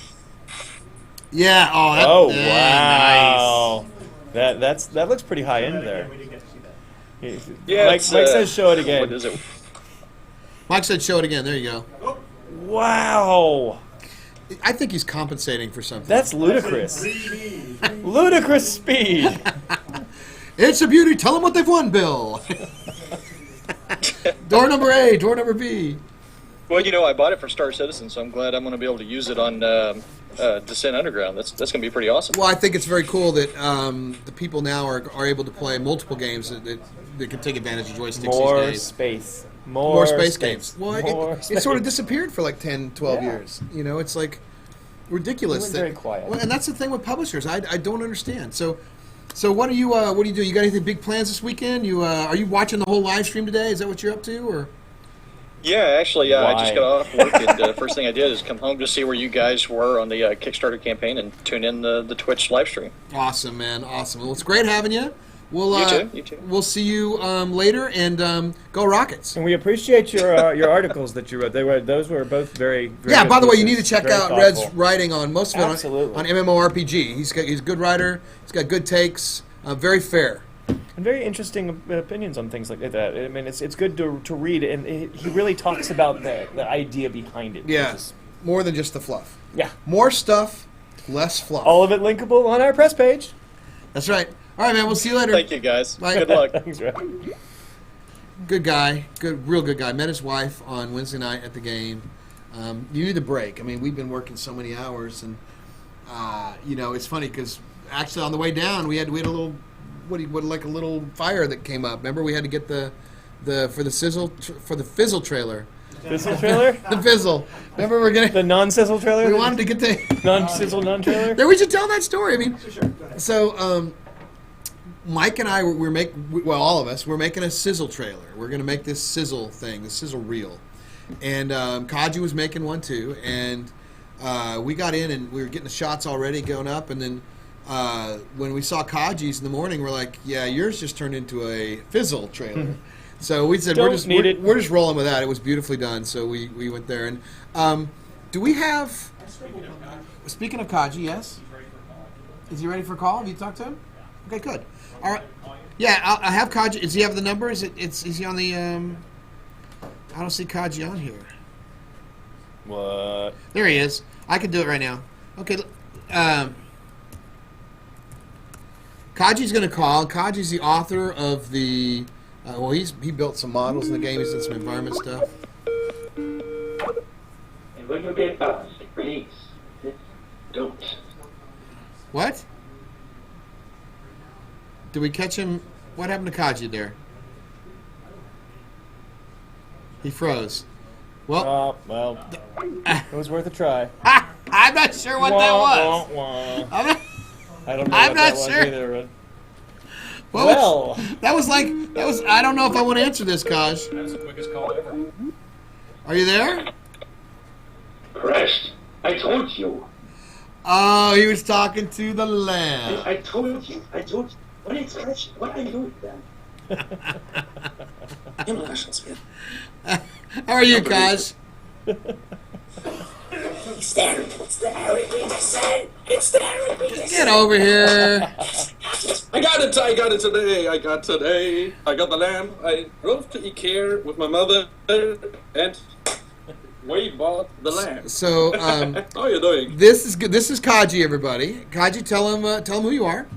Yeah. Oh. Wow. Nice. That looks pretty high end there. Yeah, Mike says show it again. What is it? Mike said show it again. There you go. Wow. I think he's compensating for something. That's ludicrous. Ludicrous speed. It's a beauty. Tell them what they've won, Bill. Door number A, door number B. Well, I bought it for Star Citizen, so I'm glad I'm going to be able to use it on Descent Underground. That's going to be pretty awesome. Well, I think it's very cool that the people now are able to play multiple games that can take advantage of joysticks More these days. space. More space games. Well, More it space. sort of disappeared for like 10, 12 Yeah. years. It's like ridiculous. They went very quiet. Well, and that's the thing with publishers. I don't understand. So what are you doing? You got anything big plans this weekend? Are you watching the whole live stream today? Is that what you're up to, or? Yeah, actually, I Why? just got off work, and first thing I did is come home to see where you guys were on the Kickstarter campaign and tune in the Twitch live stream. Awesome, man. Awesome. Well, it's great having you. We'll, You too. We'll see you later, and go Rockets. And we appreciate your articles that you wrote. Those were both very, very Yeah, good by the way, you pieces. need to check Very out thoughtful. Red's writing on most of it Absolutely. on MMORPG. He's a good writer. He's got good takes. Very fair. And very interesting opinions on things like that. I mean, it's good to read, and he really talks about the idea behind it. Yeah, which is- more than just the fluff. yeah. More stuff, less fluff. All of it linkable on our press page. That's right. All right, man. We'll see you later. Thank you, guys. Bye. Good luck. Thanks, Red. Good guy. Real good guy. Met his wife on Wednesday night at the game. You need a break. I mean, we've been working so many hours, and it's funny because actually on the way down we had a little like a little fire that came up. Remember, we had to get the for the fizzle trailer. Fizzle trailer? The fizzle. Remember, we're getting The non-sizzle trailer? we wanted to get the Non-sizzle, non-trailer? Then we should tell that story. I mean, so Mike and I all of us, we're making a sizzle trailer. We're going to make this sizzle thing, the sizzle reel, and Kaji was making one too. And we got in and we were getting the shots already going up, and then when we saw Kaji's in the morning, we're like, yeah, yours just turned into a fizzle trailer. So we said we're just rolling with that. It was beautifully done. So we went there. And do we have? Speaking of Kaji, yes. Is he ready for a call? Have you talked to him? Okay, good. All right. Yeah, I have Kaji. Does he have the number? Is he on the? I don't see Kaji on here. What? There he is. I can do it right now. Okay. Kaji's going to call. Kaji's the author of the. He built some models in the game. He's done some environment stuff. And when you get past, please don't. What? Did we catch him? What happened to Kaji there? He froze. Well, Well, it was worth a try. I'm not sure what that was. Wah, wah, wah. I'm not, I don't know I'm what not that was sure. either. Red. well, that was. I don't know if I want to answer this, Kaj. That's the quickest call ever. Are you there? Crashed. I told you. Oh, he was talking to the lamb. I told you. When it's crashed, what are you doing then? How are you, Kaj? It's there. It's there. It's there. Get over here. I got it today. I got the lamp. I drove to IKEA with my mother and we bought the lamp. So, How are you doing? this is good. This is Kaji, everybody. Kaji, tell him who you are.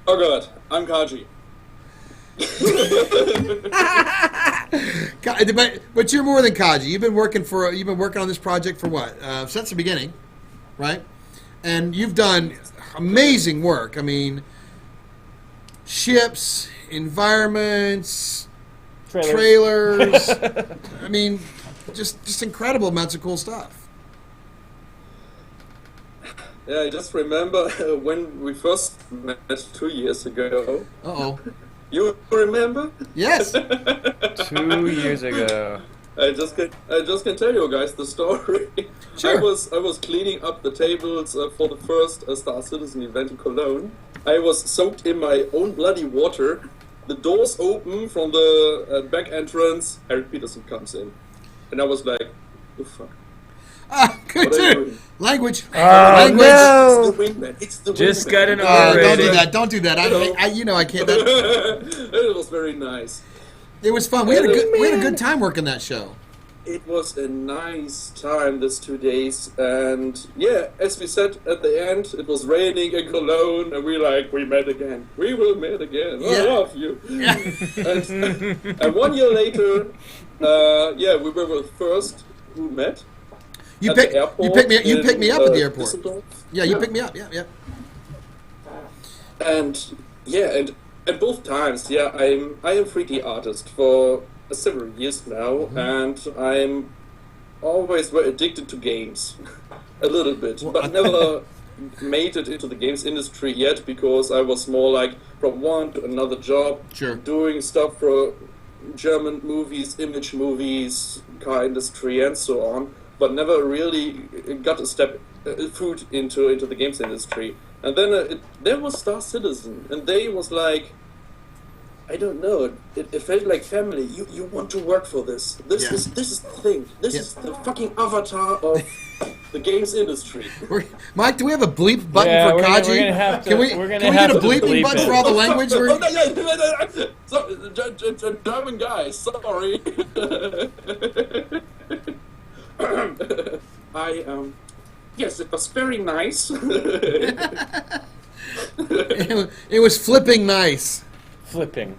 Oh god, I'm Kaji. But you're more than Kaji. You've been working on this project for what? Since the beginning, right? And you've done amazing work. I mean, ships, environments, trailers. I mean, just incredible amounts of cool stuff. Yeah, I just remember when we first met 2 years ago. Uh-oh. You remember? Yes. 2 years ago. I just can tell you guys the story. Sure. I was cleaning up the tables for the first Star Citizen event in Cologne. I was soaked in my own bloody water. The doors open from the back entrance. Harry Peterson comes in, and I was like, "Oh fuck." Good What are you too. doing? Language. Oh, Language. no. It's the Wingman. It's the Just Wingman. got an Don't do rating. that. Don't do that. I can't. It was very nice. It was fun. We had a good time working that show. It was a nice time this 2 days, and yeah, as we said at the end, it was raining in Cologne, and we met again. We will meet again. I Yeah. love you. And 1 year later, we were the first who met. You at the picked airport me. You picked me up in, at the airport. Düsseldorf. Yeah, you picked me up. Yeah. And both times, I am 3D artist for several years now, and I'm always were addicted to games, a little bit, but never made it into the games industry yet because I was more like from one to another job, doing stuff for German movies, image movies, car industry, and so on, but never really got a foot into the games industry. And then there was Star Citizen, and they was like, I don't know. It felt like family. You want to work for this. This is the thing. This is the fucking avatar of the games industry. Mike, do we have a bleep button for Kaji? We're gonna have to. Can we get a bleeping button for all the language? German guys, sorry. Yes, it was very nice. It was flipping nice. Flipping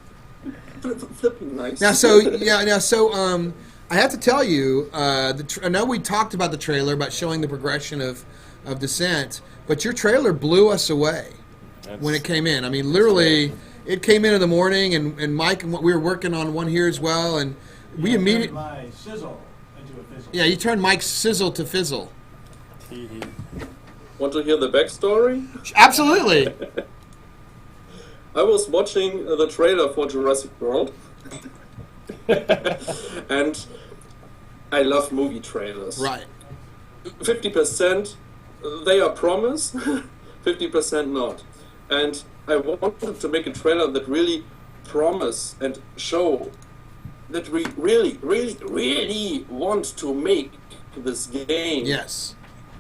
nice. Now, I have to tell you, I know we talked about the trailer, about showing the progression of Descent, but your trailer blew us away when it came in. I mean, literally, it came in the morning, and Mike and we were working on one here as well, and we immediately. My sizzle into a fizzle. Yeah, you turned Mike's sizzle to fizzle. Want to hear the backstory? Absolutely. I was watching the trailer for Jurassic World, and I love movie trailers. Right. 50% they are promise, 50% not. And I wanted to make a trailer that really promise and show that we really, really, really want to make this game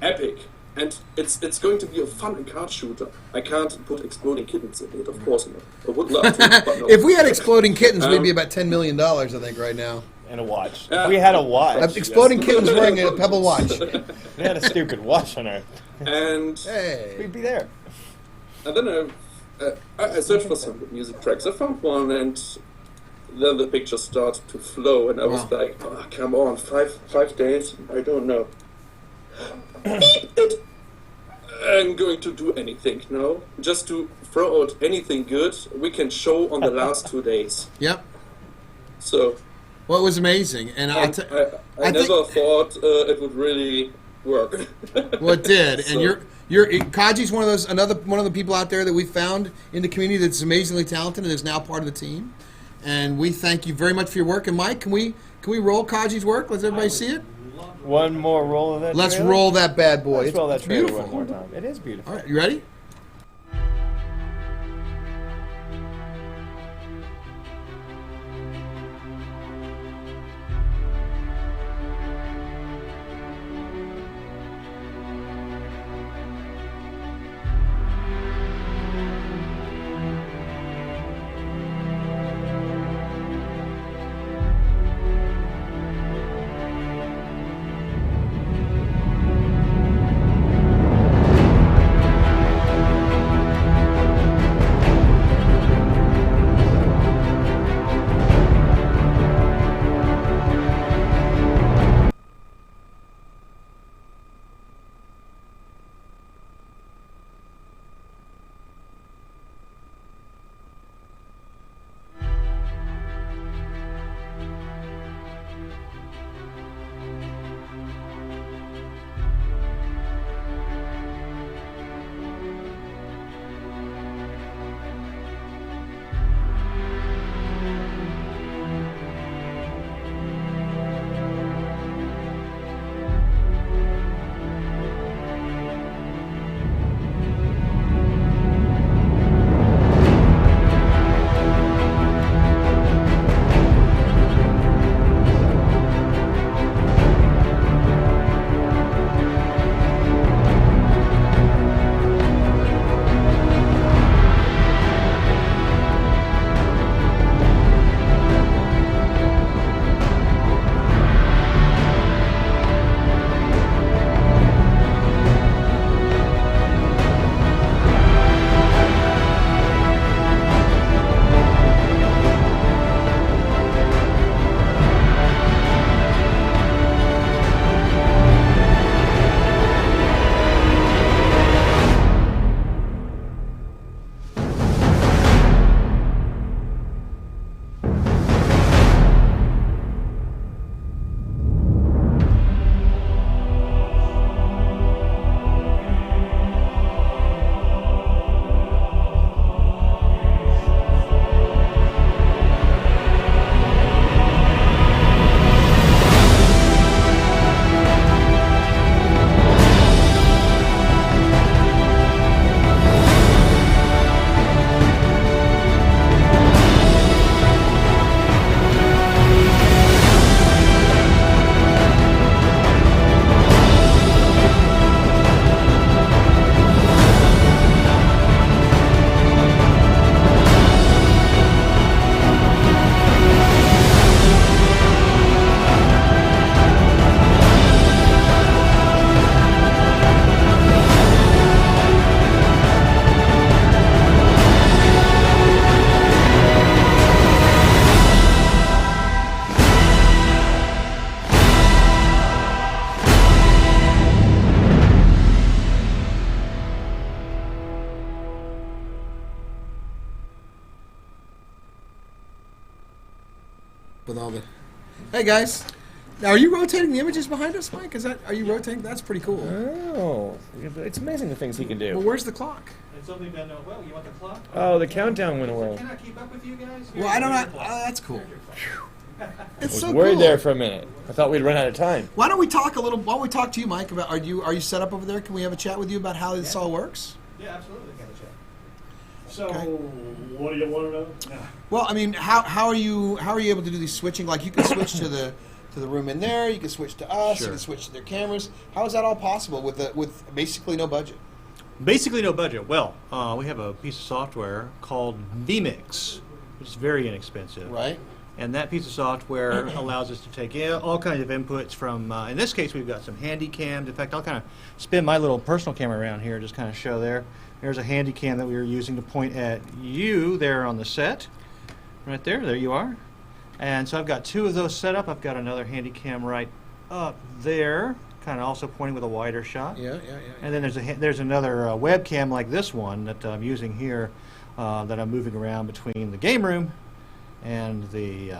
epic. And it's going to be a fun card shooter. I can't put exploding kittens in it, of course not. I would love to, but no. If we had exploding kittens, we'd be about $10 million, I think, right now. And a watch. If we had a watch. Exploding kittens wearing a Pebble watch. We had a stupid watch on our. And we'd be there. And then I searched for some good music tracks. I found one, and then the picture started to flow, and I was like, oh, come on, five days? I don't know. I'm going to do anything now, just to throw out anything good we can show on the last 2 days. Yep. So. Well, it was amazing, and I never thought it would really work. Well, it did, and Kaji's one of the people out there that we found in the community that's amazingly talented and is now part of the team. And we thank you very much for your work. And Mike, can we roll Kaji's work? Let everybody see it. One more roll of that. Let's roll that bad boy. Let's roll that trailer beautiful. one more time. It is beautiful. All right, you ready? with all the. Hey guys, now are you rotating the images behind us, Mike? Are you rotating? That's pretty cool. Oh, it's amazing the things he can do. Well, where's the clock? It's only been, well, you want the clock? Oh, the countdown went away. Can I keep up with you guys? Well, I don't know. That's cool. I was so worried cool. there for a minute. I thought we'd run out of time. Why don't we talk a little? Why don't we talk to you, Mike? About are you set up over there? Can we have a chat with you about how this all works? Yeah, absolutely. Got a check. So, Okay. what do you want to know? Well, I mean, how are you able to do these switching? Like you can switch to the room in there. You can switch to us. You Sure. can switch to their cameras. How is that all possible with basically no budget? Basically no budget. Well, we have a piece of software called vMix, which is very inexpensive. Right. And that piece of software allows us to take all kinds of inputs from, in this case, we've got some handy cams. In fact, I'll kind of spin my little personal camera around here, just kind of show there. There's a handy cam that we were using to point at you there on the set. Right there. There you are. And so I've got two of those set up. I've got another handy cam right up there, kind of also pointing with a wider shot. Yeah. And then there's another webcam like this one that I'm using here that I'm moving around between the game room and the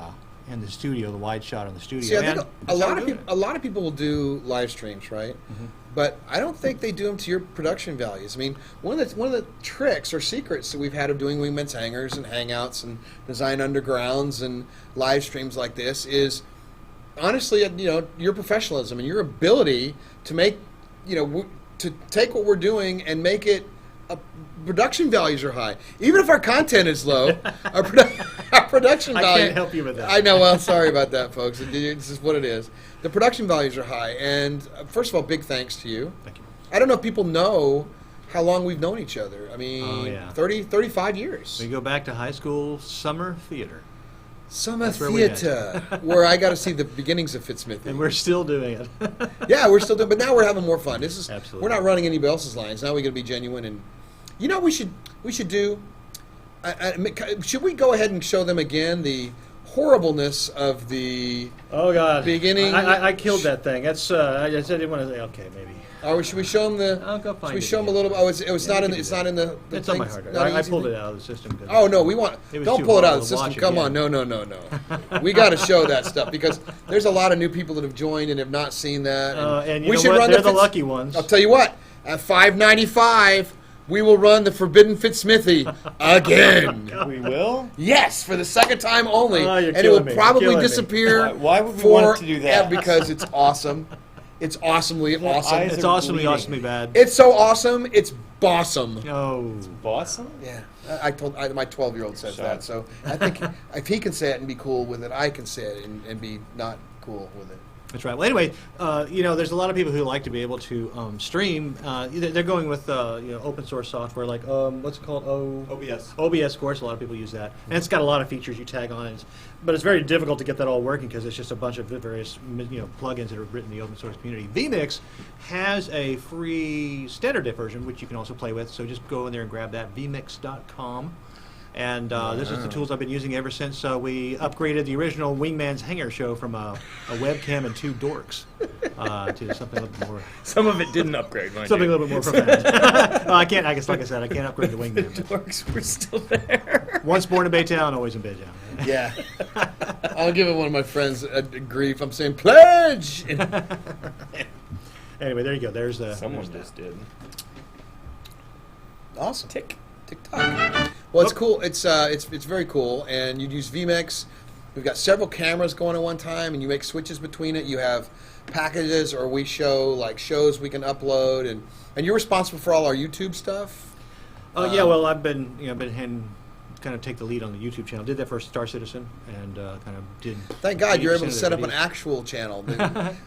studio, the wide shot in the studio. See, I think And a lot of doing people, will do live streams, right? Mm-hmm. But I don't think they do them to your production values. I mean, one of the tricks or secrets that we've had of doing Wingman's Hangers and Hangouts and Design Undergrounds and live streams like this is honestly, your professionalism and your ability to make, to take what we're doing and make it. Production values are high. Even if our content is low, our production value. I can't help you with that. I know. Well, sorry about that, folks. This is what it is. The production values are high. And first of all, big thanks to you. Thank you. I don't know if people know how long we've known each other. I mean, 35 years. We go back to high school summer theater. Summer That's where we met. theater, where I got to see the beginnings of Fitzsmithy. And we're still doing it. Yeah, we're still doing, but now we're having more fun. This is Absolutely. We're not running anybody else's lines. Now we got to be genuine, and we should do. Should we go ahead and show them again the horribleness of the Oh God! beginning? I killed that thing. That's I didn't want to say. Okay, maybe. Or should we show them the? I'll go find Should we it show them a again. little? Oh, it's Yeah, not we in. can It's do not that. in the. It's on my things- hard drive. not I easy pulled to- it out of the system. 'Cause Oh no, we want. it was Don't too pull it out long of to the system. watch Come on, again. no. We got to show that stuff because there's a lot of new people that have joined and have not seen that. And we you should know what? run They're the Fitz- lucky ones. I'll tell you what. At $5.95, we will run the Forbidden Fitzsmithy again. We will? Yes, for the second time only, Oh, you're and it killing will me. You're probably killing me. disappear. Why would we want it to do that? Because it's awesome. It's awesomely awesome. eyes It's are awesomely, bleeding. awesomely bad. It's so awesome. It's bossome. Oh. Awesome? Yeah, my 12-year-old says Shut that. up. So I think if he can say it and be cool with it, I can say it and be not cool with it. That's right. Well, anyway, there's a lot of people who like to be able to stream. They're going with open source software like what's it called? OBS. OBS, of course. A lot of people use that, and it's got a lot of features you tag on. But it's very difficult to get that all working because it's just a bunch of various plugins that are written in the open source community. vMix has a free standard version which you can also play with. So just go in there and grab that vmix.com. And this is the tools I've been using ever since we upgraded the original Wingman's Hanger show from a webcam and two dorks to something a little bit more. Some of it didn't upgrade, mind Something a you. little bit more profound. I can't. I guess, like I said, I can't upgrade the Wingman. Dorks were still there. Once born in Baytown, always in Baytown. Yeah. I'll give one of my friends a grief. I'm saying pledge. Anyway, there you go. There's the. Someone just did. Awesome. TikTok. Well, it's cool. It's very cool, and you use vMix. We've got several cameras going at one time, and you make switches between it. You have packages, or we show like shows we can upload, and you're responsible for all our YouTube stuff. Yeah. Well, I've been kind of take the lead on the YouTube channel. Did that for Star Citizen, and kind of did. Thank God you're able to 80% set of up the an videos. actual channel.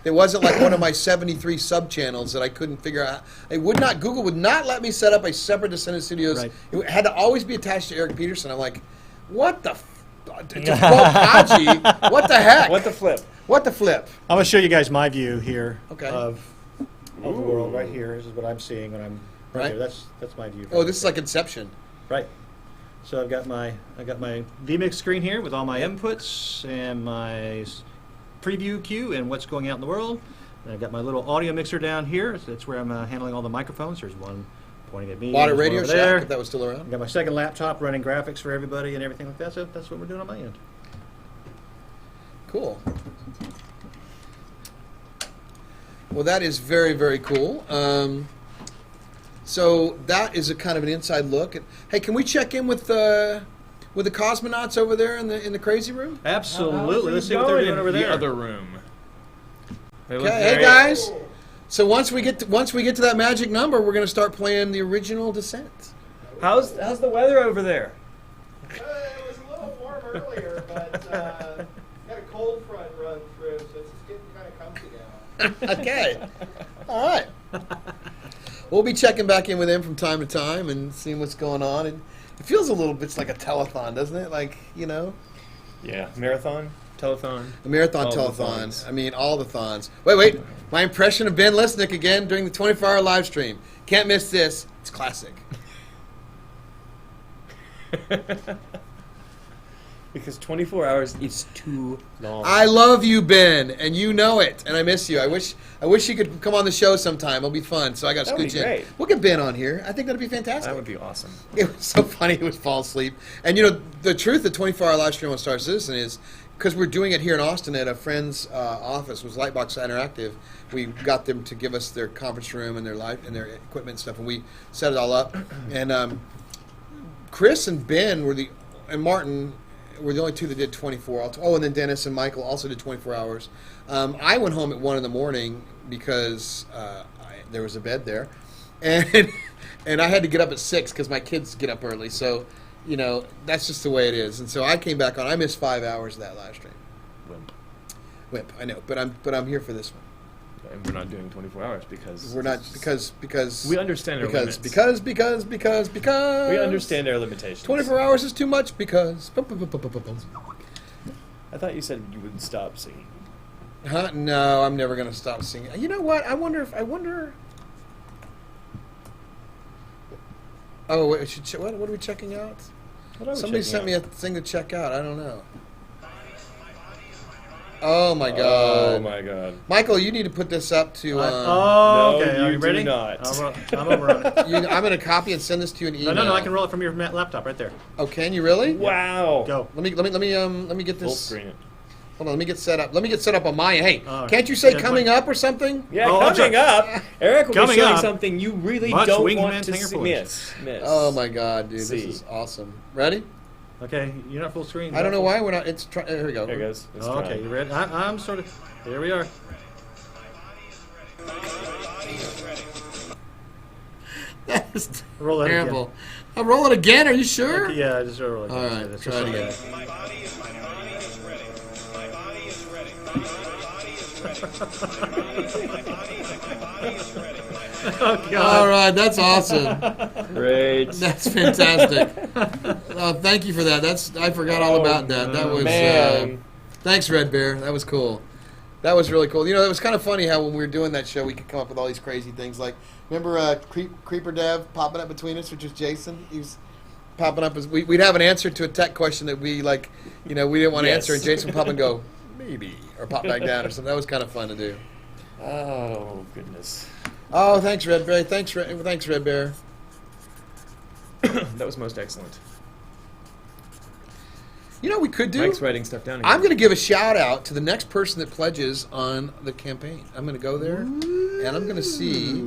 It wasn't like one of my 73 sub channels that I couldn't figure out. Google would not let me set up a separate Descendent Studios. Right. It had to always be attached to Eric Peterson. I'm like, what the? To quote Haji, what the heck? What the flip? What the flip? I'm going to show you guys my view here Okay. of the world right here. This is what I'm seeing when I'm Right. there. That's my view. Oh, this is like Inception. Right. So I got my vMix screen here with all my inputs and my preview queue and what's going out in the world. And I've got my little audio mixer down here. So that's where I'm handling all the microphones. There's one pointing at me. Bought a there's one Radio over Shack there. if that was still I've around. got my second laptop running graphics for everybody and everything like that. So that's what we're doing on my end. Cool. Well, that is very, very cool. So that is a kind of an inside look. Hey, can we check in with the cosmonauts over there in the crazy room? Absolutely. Let's see what they're doing over there. The other room. Okay, hey guys. So once we get to that magic number, we're going to start playing the original Descent. How's the weather over there? It was a little warm earlier, but got a cold front run through, so it's just getting kind of comfy now. Okay. All right. We'll be checking back in with them from time to time and seeing what's going on. And it feels a little bit like a telethon, doesn't it? Like, Yeah, marathon, telethon. A marathon All the telethon. thons. I mean, all the thons. Wait. My impression of Ben Lisnick again during the 24-hour live stream. Can't miss this. It's classic. Because 24 hours is too long. I love you, Ben, and you know it, and I miss you. I wish you could come on the show sometime. It'll be fun. So I got to That would scooch be in. great. We'll get Ben on here. I think that'd be fantastic. That would be awesome. It was so funny. He would fall asleep. And the truth of 24-hour live stream on Star Citizen is because we're doing it here in Austin at a friend's office, was Lightbox Interactive. We got them to give us their conference room and their their equipment and stuff, and we set it all up. And Chris and Ben and Martin were the only two that did 24. Oh, and then Dennis and Michael also did 24 hours. I went home at 1 in the morning because there was a bed there, and I had to get up at 6 because my kids get up early. So, that's just the way it is. And so I came back on. I missed 5 hours of that live stream. Wimp. I know, but I'm here for this one. And we're not doing 24 hours because We're not because we understand our limits. because We understand our limitations. 24 hours is too much because. I thought you said you would stop singing. Huh? No, I'm never going to stop singing. You know what? I wonder. Oh, wait, what are we checking out? Somebody sent me a thing to check out. I don't know. Oh my god! Oh my god! Michael, you need to put this up to. Okay. No, Are you ready? do not. I'm over on it. I'm going to copy and send this to you in email. No, I can roll it from your laptop right there. Oh, can you really? Wow! Go. Let me get this. Full screen it. Hold on, let me get set up. Let me get set up on my. Hey, right. can't you say Yeah, coming up or something? Yeah, Oh, I'm coming up. Eric will Coming be showing up, something you really much don't Wingman want to Tanger miss. Oh my god, dude, See. this is awesome. Ready? Okay, you're not full screen. I don't know why we're not. Here we go. There it goes. It's Okay, trying. you ready? I'm sort of. Here we are. That is Roll that terrible. again. I'll roll it again. Are you sure? Yeah, just roll it again. All right, That's try just it again. Oh, God. All right, that's awesome. Great. That's fantastic. Thank you for that. I forgot all about that. That was. Man. Thanks, Red Bear. That was cool. That was really cool. It was kind of funny how when we were doing that show, we could come up with all these crazy things. Like, remember Creeper Dev popping up between us, which was Jason? He was popping up as we'd have an answer to a tech question that we we didn't want to answer, and Jason would pop and go maybe, or pop back down or something. That was kind of fun to do. Oh goodness. Oh, thanks, Red Bear. Thanks, Red Bear. That was most excellent. You know what we could do? Mike's writing stuff down again. I'm going to give a shout out to the next person that pledges on the campaign. I'm going to go there and I'm going to see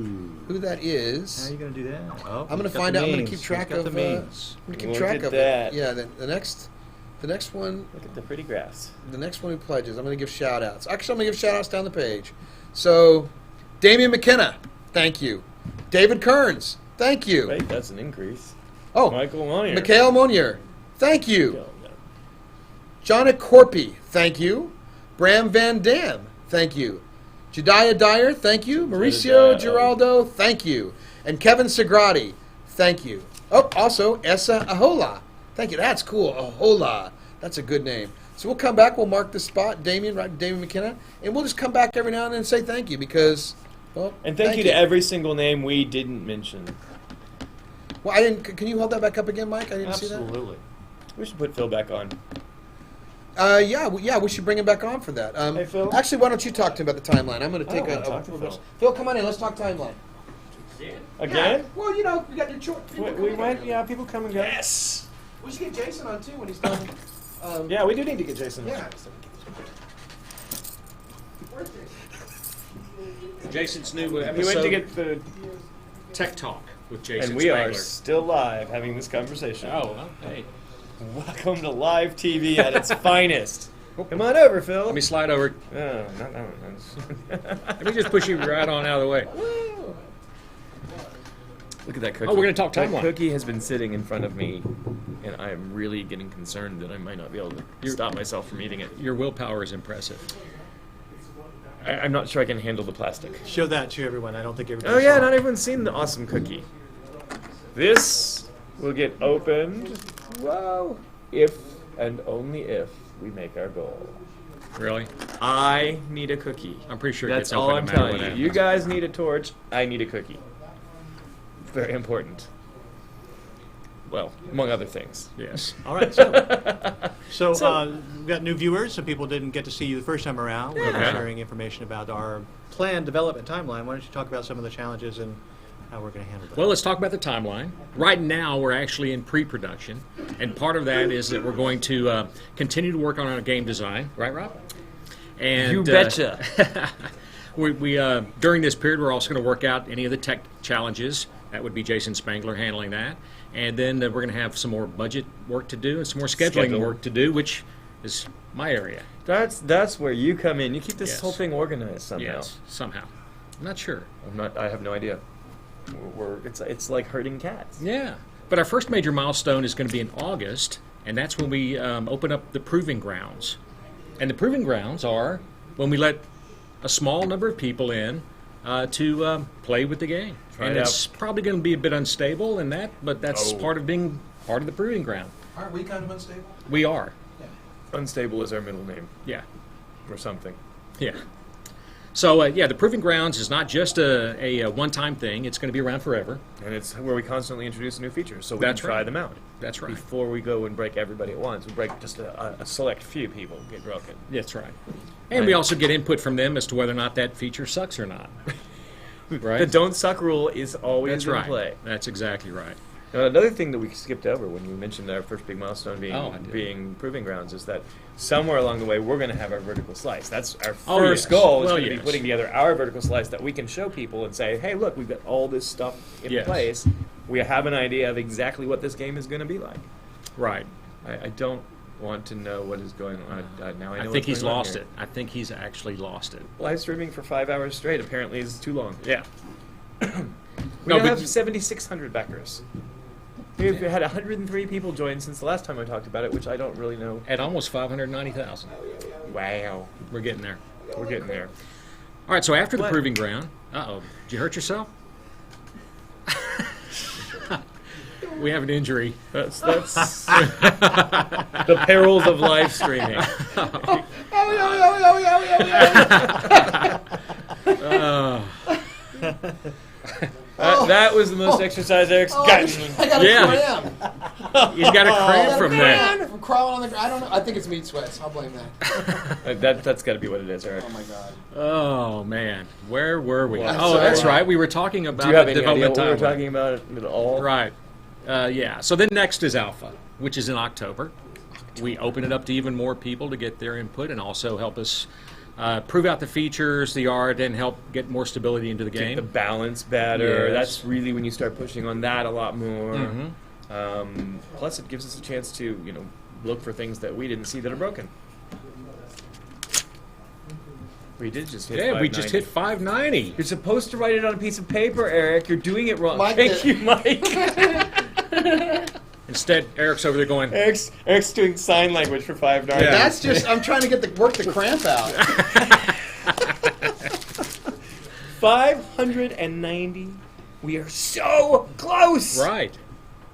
who that is. How are you going to do that? Oh, I'm going to he's got find the out. I'm going means. to keep track He's got of. the means. I'm going to keep Look track at of that. it. Yeah, the next one. Look at the pretty grass. The next one who pledges, I'm going to give shout outs. Actually, I'm going to give shout outs down the page. So, Damian McKenna, thank you. David Kearns, thank you. Wait, that's an increase. Oh, Michael Morlan. Mikhail Monier, thank you. Johnny Corpy, thank you. Bram Van Dam, thank you. Jediah Dyer, thank you. Mauricio Giraldo, thank you. And Kevin Segrati, thank you. Oh, also Essa Ahola, thank you. That's cool, Ahola. That's a good name. So we'll come back, we'll mark the spot, Damian McKenna, and we'll just come back every now and then and say thank you because, well, And thank you to every single name we didn't mention. Well, I didn't. Can you hold that back up again, Mike? I didn't see that. Absolutely. We should put Phil back on. Yeah, we should bring him back on for that. Hey, Phil. Actually, why don't you talk to him about the timeline? I'm going to I take don't a. wanna talk to Phil. Phil, come on in. Let's talk timeline. Again? Well, you got your choice. We went, yeah, people come and go. Yes. We should get Jason on too when he's done. Yeah, we do need to get Jason. Yeah. Jason's new He went episode, to get the... Tech Talk with Jason And we are Spangler. still live having this conversation. Oh, well, hey. Welcome to live TV at its finest. Come on over, Phil. Let me slide over. Oh, not that one. Let me just push you right on out of the way. Look at that cookie. Oh, we're going to talk That timeline. cookie has been sitting in front of me, and I am really getting concerned that I might not be able to stop myself from eating it. Your willpower is impressive. I'm not sure I can handle the plastic. Show that to everyone. I don't think everybody. Oh yeah, saw not it. everyone's seen the awesome cookie. This will get opened, well, if and only if we make our goal. Really? I need a cookie. I'm pretty sure it That's gets open all no I'm matter telling what you. happens. You guys need a torch. I need a cookie. Very important. Well, among other things. Yes. All right. So we've got new viewers. Some people didn't get to see you the first time around. We're Yeah. sharing information about our planned development timeline. Why don't you talk about some of the challenges and how we're going to handle them? Well, let's talk about the timeline. Right now, we're actually in pre-production, and part of that is that we're going to continue to work on our game design. Right, Rob? And, You betcha. we during this period, we're also going to work out any of the tech challenges. That would be Jason Spangler handling that. And then we're going to have some more budget work to do and some more scheduling work to do, which is my area. That's where you come in. You keep this Yes. whole thing organized somehow. Yes, somehow. I'm not sure. I have no idea. It's like herding cats. Yeah. But our first major milestone is going to be in August, and that's when we open up the proving grounds. And the proving grounds are when we let a small number of people in to play with the game. And it's probably going to be a bit unstable in that, but that's part of being part of the proving ground. Aren't we kind of unstable? We are. Unstable is our middle name. Yeah. Or something. Yeah. So, the Proving Grounds is not just a one-time thing. It's going to be around forever. And it's where we constantly introduce new features, so we That's can try right. them out. That's right. Before we go and break everybody at once. We break just a select few people get broken. That's right. And we also get input from them as to whether or not that feature sucks or not. Right? The don't suck rule is always That's in right. play. That's exactly right. Now, another thing that we skipped over when you mentioned our first big milestone did. being Proving Grounds is that somewhere along the way we're going to have our vertical slice. That's our Oh, first yes. goal is Well, going to yes. be putting together our vertical slice that we can show people and say, hey, look, we've got all this stuff in Yes. place. We have an idea of exactly what this game is going to be like. Right. I don't want to know what is going on. Now I know I think what's he's going on lost here. it. I think he's actually lost it. Live streaming for 5 hours straight apparently is too long. Yeah. We No, now but have 7,600 backers. We've had 103 people join since the last time I talked about it, which I don't really know. At almost 590,000. Wow. We're getting there. We're getting there. All right, so after the What? Proving Ground... Uh-oh. Did you hurt yourself? We have an injury. That's the perils of live streaming. That was the most exercise Eric's gotten. I got a Yeah. cramp. He's got a cramp from that. I'm crawling on the ground. I don't know. I think it's meat sweats. I'll blame that. That's got to be what it is, Eric. Oh my god. Oh, man. Where were we? Well, Oh, sorry. that's right. We were talking about Do you have the any idea development what we were timeline. talking about at all? Right. Yeah. So then next is Alpha, which is in October. We open it up to even more people to get their input and also help us prove out the features, the art, and help get more stability into the Get game. the balance better. Yes. That's really when you start pushing on that a lot more. Mhm. Plus, it gives us a chance to, look for things that we didn't see that are broken. We did just hit. Yeah, we just 590. hit 590. You're supposed to write it on a piece of paper, Eric. You're doing it wrong. Mike Thank did. you, Mike. Instead, Eric's over there going, Eric's doing sign language for 590. Yeah. That's just. I'm trying to work the cramp out. 590. We are so close. right.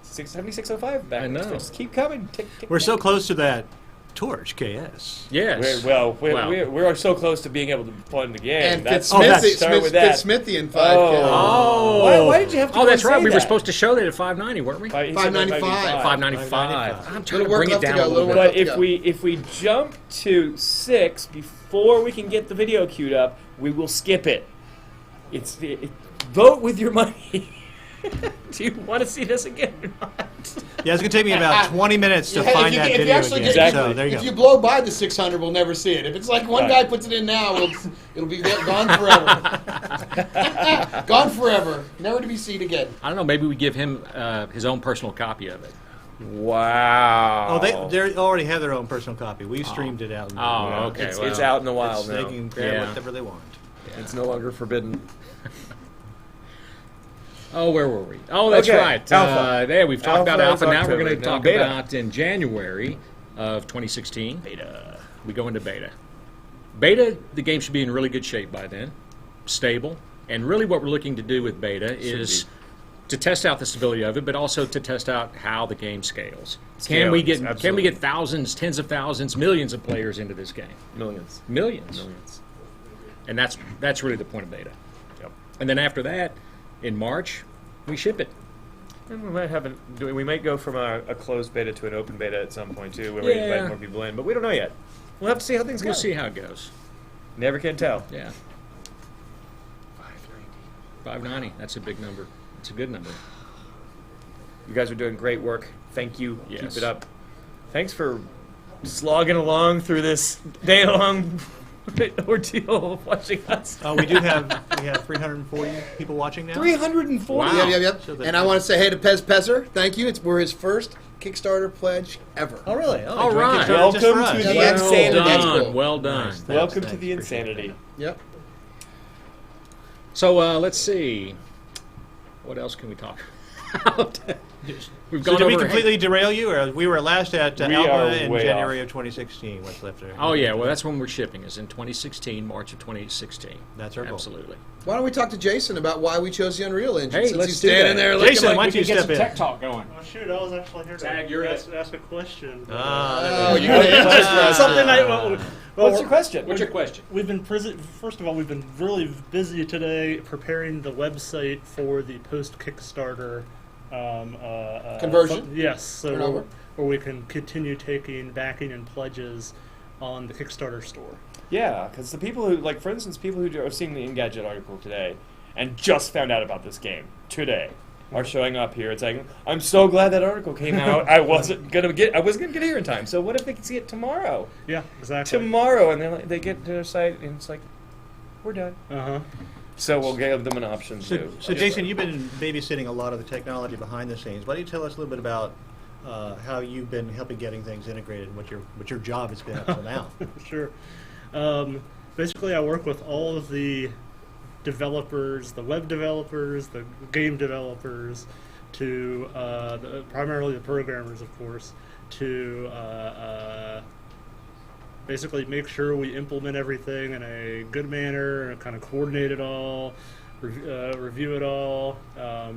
7605 back. I know. Just keep coming. Tick, tick, We're tick. so close to that torch, KS. Yes. We're so close to being able to fund the game. And That's Fitzsmithy- Fitzsmithian 5K. Oh. Why did you have to Oh, go that's and right. say We were that? supposed to show that at 590, weren't we? He said 595. 595. I'm trying to Little work bring it left to down go, a little little bit. work But left to go. if we jump to 6 before we can get the video queued up, we will skip it. Vote with your money. Do you want to see this again or not? Yeah, it's going to take me about 20 minutes to find that if you video actually again. get- So there you If go. you blow by the 600, we'll never see it. If it's like one Right. guy puts it in now, it'll be gone forever. Gone forever, never to be seen again. I don't know. Maybe we give him his own personal copy of it. Wow. Oh, they already have their own personal copy. We streamed it out. Oh, okay. It's, well, it's out in the wild They now. can grab Yeah. whatever they want. It's no longer forbidden. Oh, where were we? Oh, that's Okay, right. Alpha. There, we've talked about Alpha Alpha. is Now we're October. going to Now talk beta. about in January of 2016. Beta. We go into beta. Beta, the game should be in really good shape by then, stable. And really what we're looking to do with beta is to test out the stability of it, but also to test out how the game scales. Can we get absolutely. thousands, tens of thousands, millions of players into this game? Millions. Millions. And that's really the point of beta. Yep. And then after that, in March, we ship it. And we might go from a closed beta to an open beta at some point too, where we Yeah. invite more people in, but we don't know yet. We'll have to see how things go. We'll see how it goes. Never can tell. Yeah. 590. That's a big number. It's a good number. You guys are doing great work. Thank you. Yes. Keep it up. Thanks for slogging along through this day-long ordeal of watching us. We have 340 people watching now. 340. Wow. Yep. So And I want to say hey to Pez Pezzer. Thank you. We're his first Kickstarter pledge ever. Oh, really? Oh, All joined right. Kickstarter just for Welcome us. to the Yeah, insanity. That's Done. cool. Well done. Nice. Welcome Thanks, to the appreciate insanity. Yep. So let's see. What else can we talk about? We've So gone did we over. completely derail you, or we were last at We Alpha are in way January of 2016? What's left there? Oh yeah, well that's when we're shipping. Is in 2016, March of 2016. That's our goal. Absolutely. Why don't we talk to Jason about why we chose the Unreal Engine? Hey, since let's he's do standing that. there looking Jason, like why don't you step in? talk going. Oh shoot, I was actually here Tag, to you're ask a question. Oh, you got to answer this. Something What's your question? What's your question? We've been first of all, we've been really busy today preparing the website for the post Kickstarter Conversion? Yes, so Turnover? where we can continue taking backing and pledges on the Kickstarter store. Yeah, because the people who, like, for instance, people who are seeing the Engadget article today and just found out about this game today are showing up here and saying, "I'm so glad that article came out. I wasn't gonna get here in time. So what if they can see it tomorrow? Yeah, exactly. Tomorrow, and they get to their site and it's like, we're done. Uh-huh. So we'll give them an option to. So Jason, you've been babysitting a lot of the technology behind the scenes. Why don't you tell us a little bit about how you've been helping getting things integrated, and what your job has been up till now? Sure. Basically, I work with all of the developers, the web developers, the game developers, to primarily the programmers, of course, to basically make sure we implement everything in a good manner and kind of coordinate it all, review it all.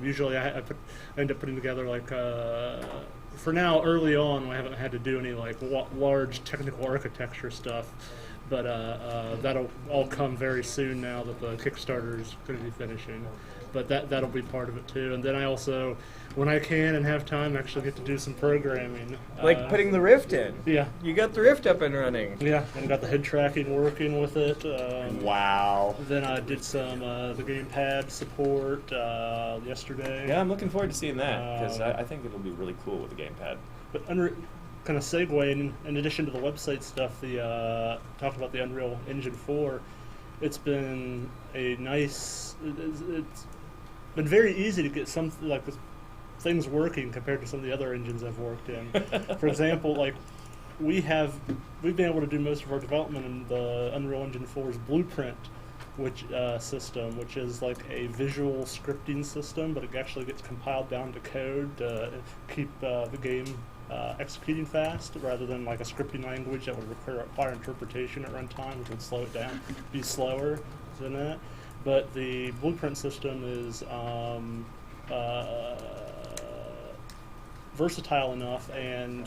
Usually I end up putting together for now, early on, we haven't had to do any large technical architecture stuff, but that'll all come very soon now that the Kickstarter is going to be finishing. But that'll be part of it too. And then I also, when I can and have time, actually get to do some programming. Like putting the Rift in. Yeah. You got the Rift up and running. Yeah, and got the head tracking working with it. Wow. Then I did some the gamepad support yesterday. Yeah, I'm looking forward to seeing that because I think it'll be really cool with the gamepad. But kind of segue, in addition to the website stuff, talked about the Unreal Engine 4. It's been a nice. It's been very easy to get some things working compared to some of the other engines I've worked in. For example, we've been able to do most of our development in the Unreal Engine 4's Blueprint, system, which is like a visual scripting system, but it actually gets compiled down to code to keep the game executing fast, rather than like a scripting language that would require interpretation at runtime, which would slow it down, be slower than that. But the Blueprint system is versatile enough, and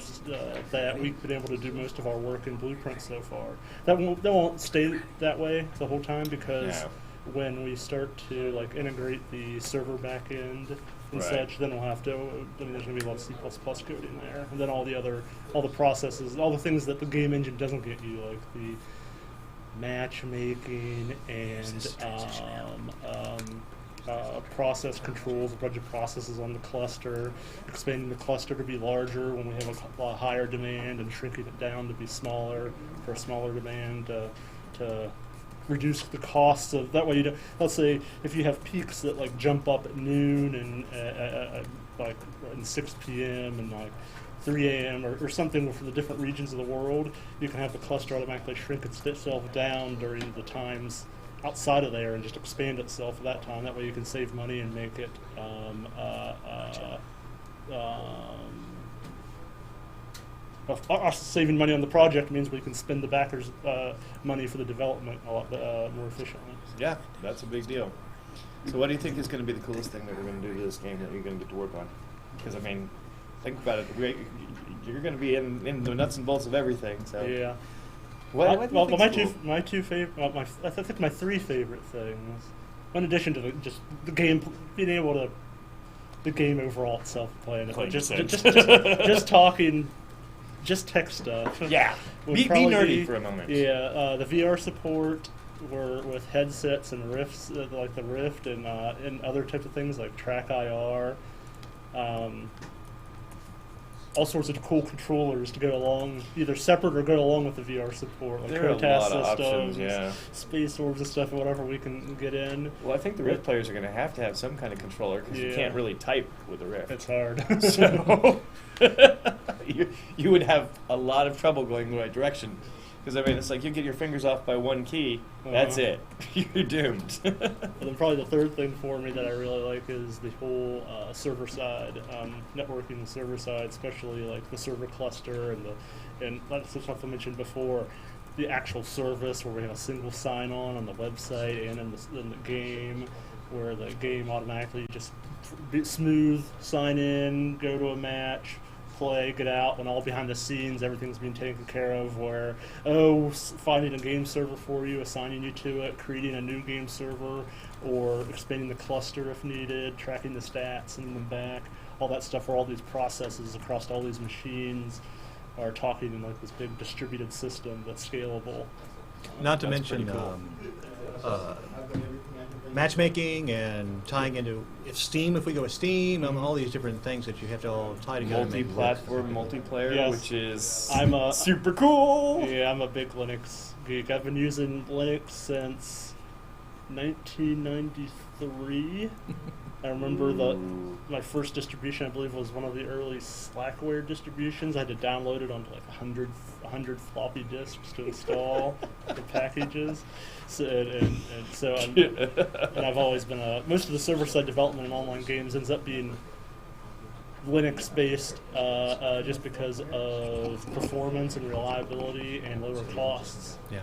that we've been able to do most of our work in Blueprint so far. That won't stay that way the whole time, because when we start to integrate the server backend and such, then we'll have to. There's going to be a lot of C++ code in there, and then all the processes, all the things that the game engine doesn't get you, like the matchmaking and process controls, a bunch of processes on the cluster, expanding the cluster to be larger when we have a higher demand, and shrinking it down to be smaller for a smaller demand to reduce the costs of that way. You don't, let's say if you have peaks that like jump up at noon and like and 6 p.m. and like 3 a.m. or something for the different regions of the world, you can have the cluster automatically shrink itself down during the times outside of there and just expand itself at that time. That way you can save money and make it us saving money on the project means we can spend the backers' money for the development a lot more efficiently. Yeah, that's a big deal. So what do you think is going to be the coolest thing that we're going to do to this game that you're going to get to work on? Because, I mean, think about it. You're going to be in the nuts and bolts of everything. So yeah. What do you think is cool? My two favorite, I think my three favorite things, in addition to just the game, being able to, the game overall itself, playing it, just talking, just tech stuff. Yeah, be nerdy for a moment. Yeah, the VR support with headsets and Rifts, like the Rift, and other types of things like Track IR. All sorts of cool controllers to go along, either separate or go along with the VR support, like there are a lot of options, yeah. Space orbs and stuff, whatever we can get in. Well, I think the Rift players are going to have some kind of controller because you can't really type with the Rift. It's hard. So you would have a lot of trouble going the right direction. Because, I mean, it's like you get your fingers off by one key, that's it. You're doomed. And then probably the third thing for me that I really like is the whole server side, networking the server side, especially like the server cluster and that's the stuff I mentioned before, the actual service where we have a single sign-on the website and in the game, where the game automatically just smooth, sign in, go to a match, play, get out, and all behind the scenes, everything's being taken care of, where, finding a game server for you, assigning you to it, creating a new game server, or expanding the cluster if needed, tracking the stats, sending them back, all that stuff, where all these processes across all these machines are talking in like this big distributed system that's scalable. Not to mention matchmaking and tying into if we go with Steam, all these different things that you have to all tie together. Multi-platform multiplayer, which is super cool. Yeah, I'm a big Linux geek. I've been using Linux since 1993. I remember my first distribution, I believe, was one of the early Slackware distributions. I had to download it onto like 100 floppy disks to install the packages. So, and I've always been most of the server-side development in online games ends up being Linux-based just because of performance and reliability and lower costs. Yeah.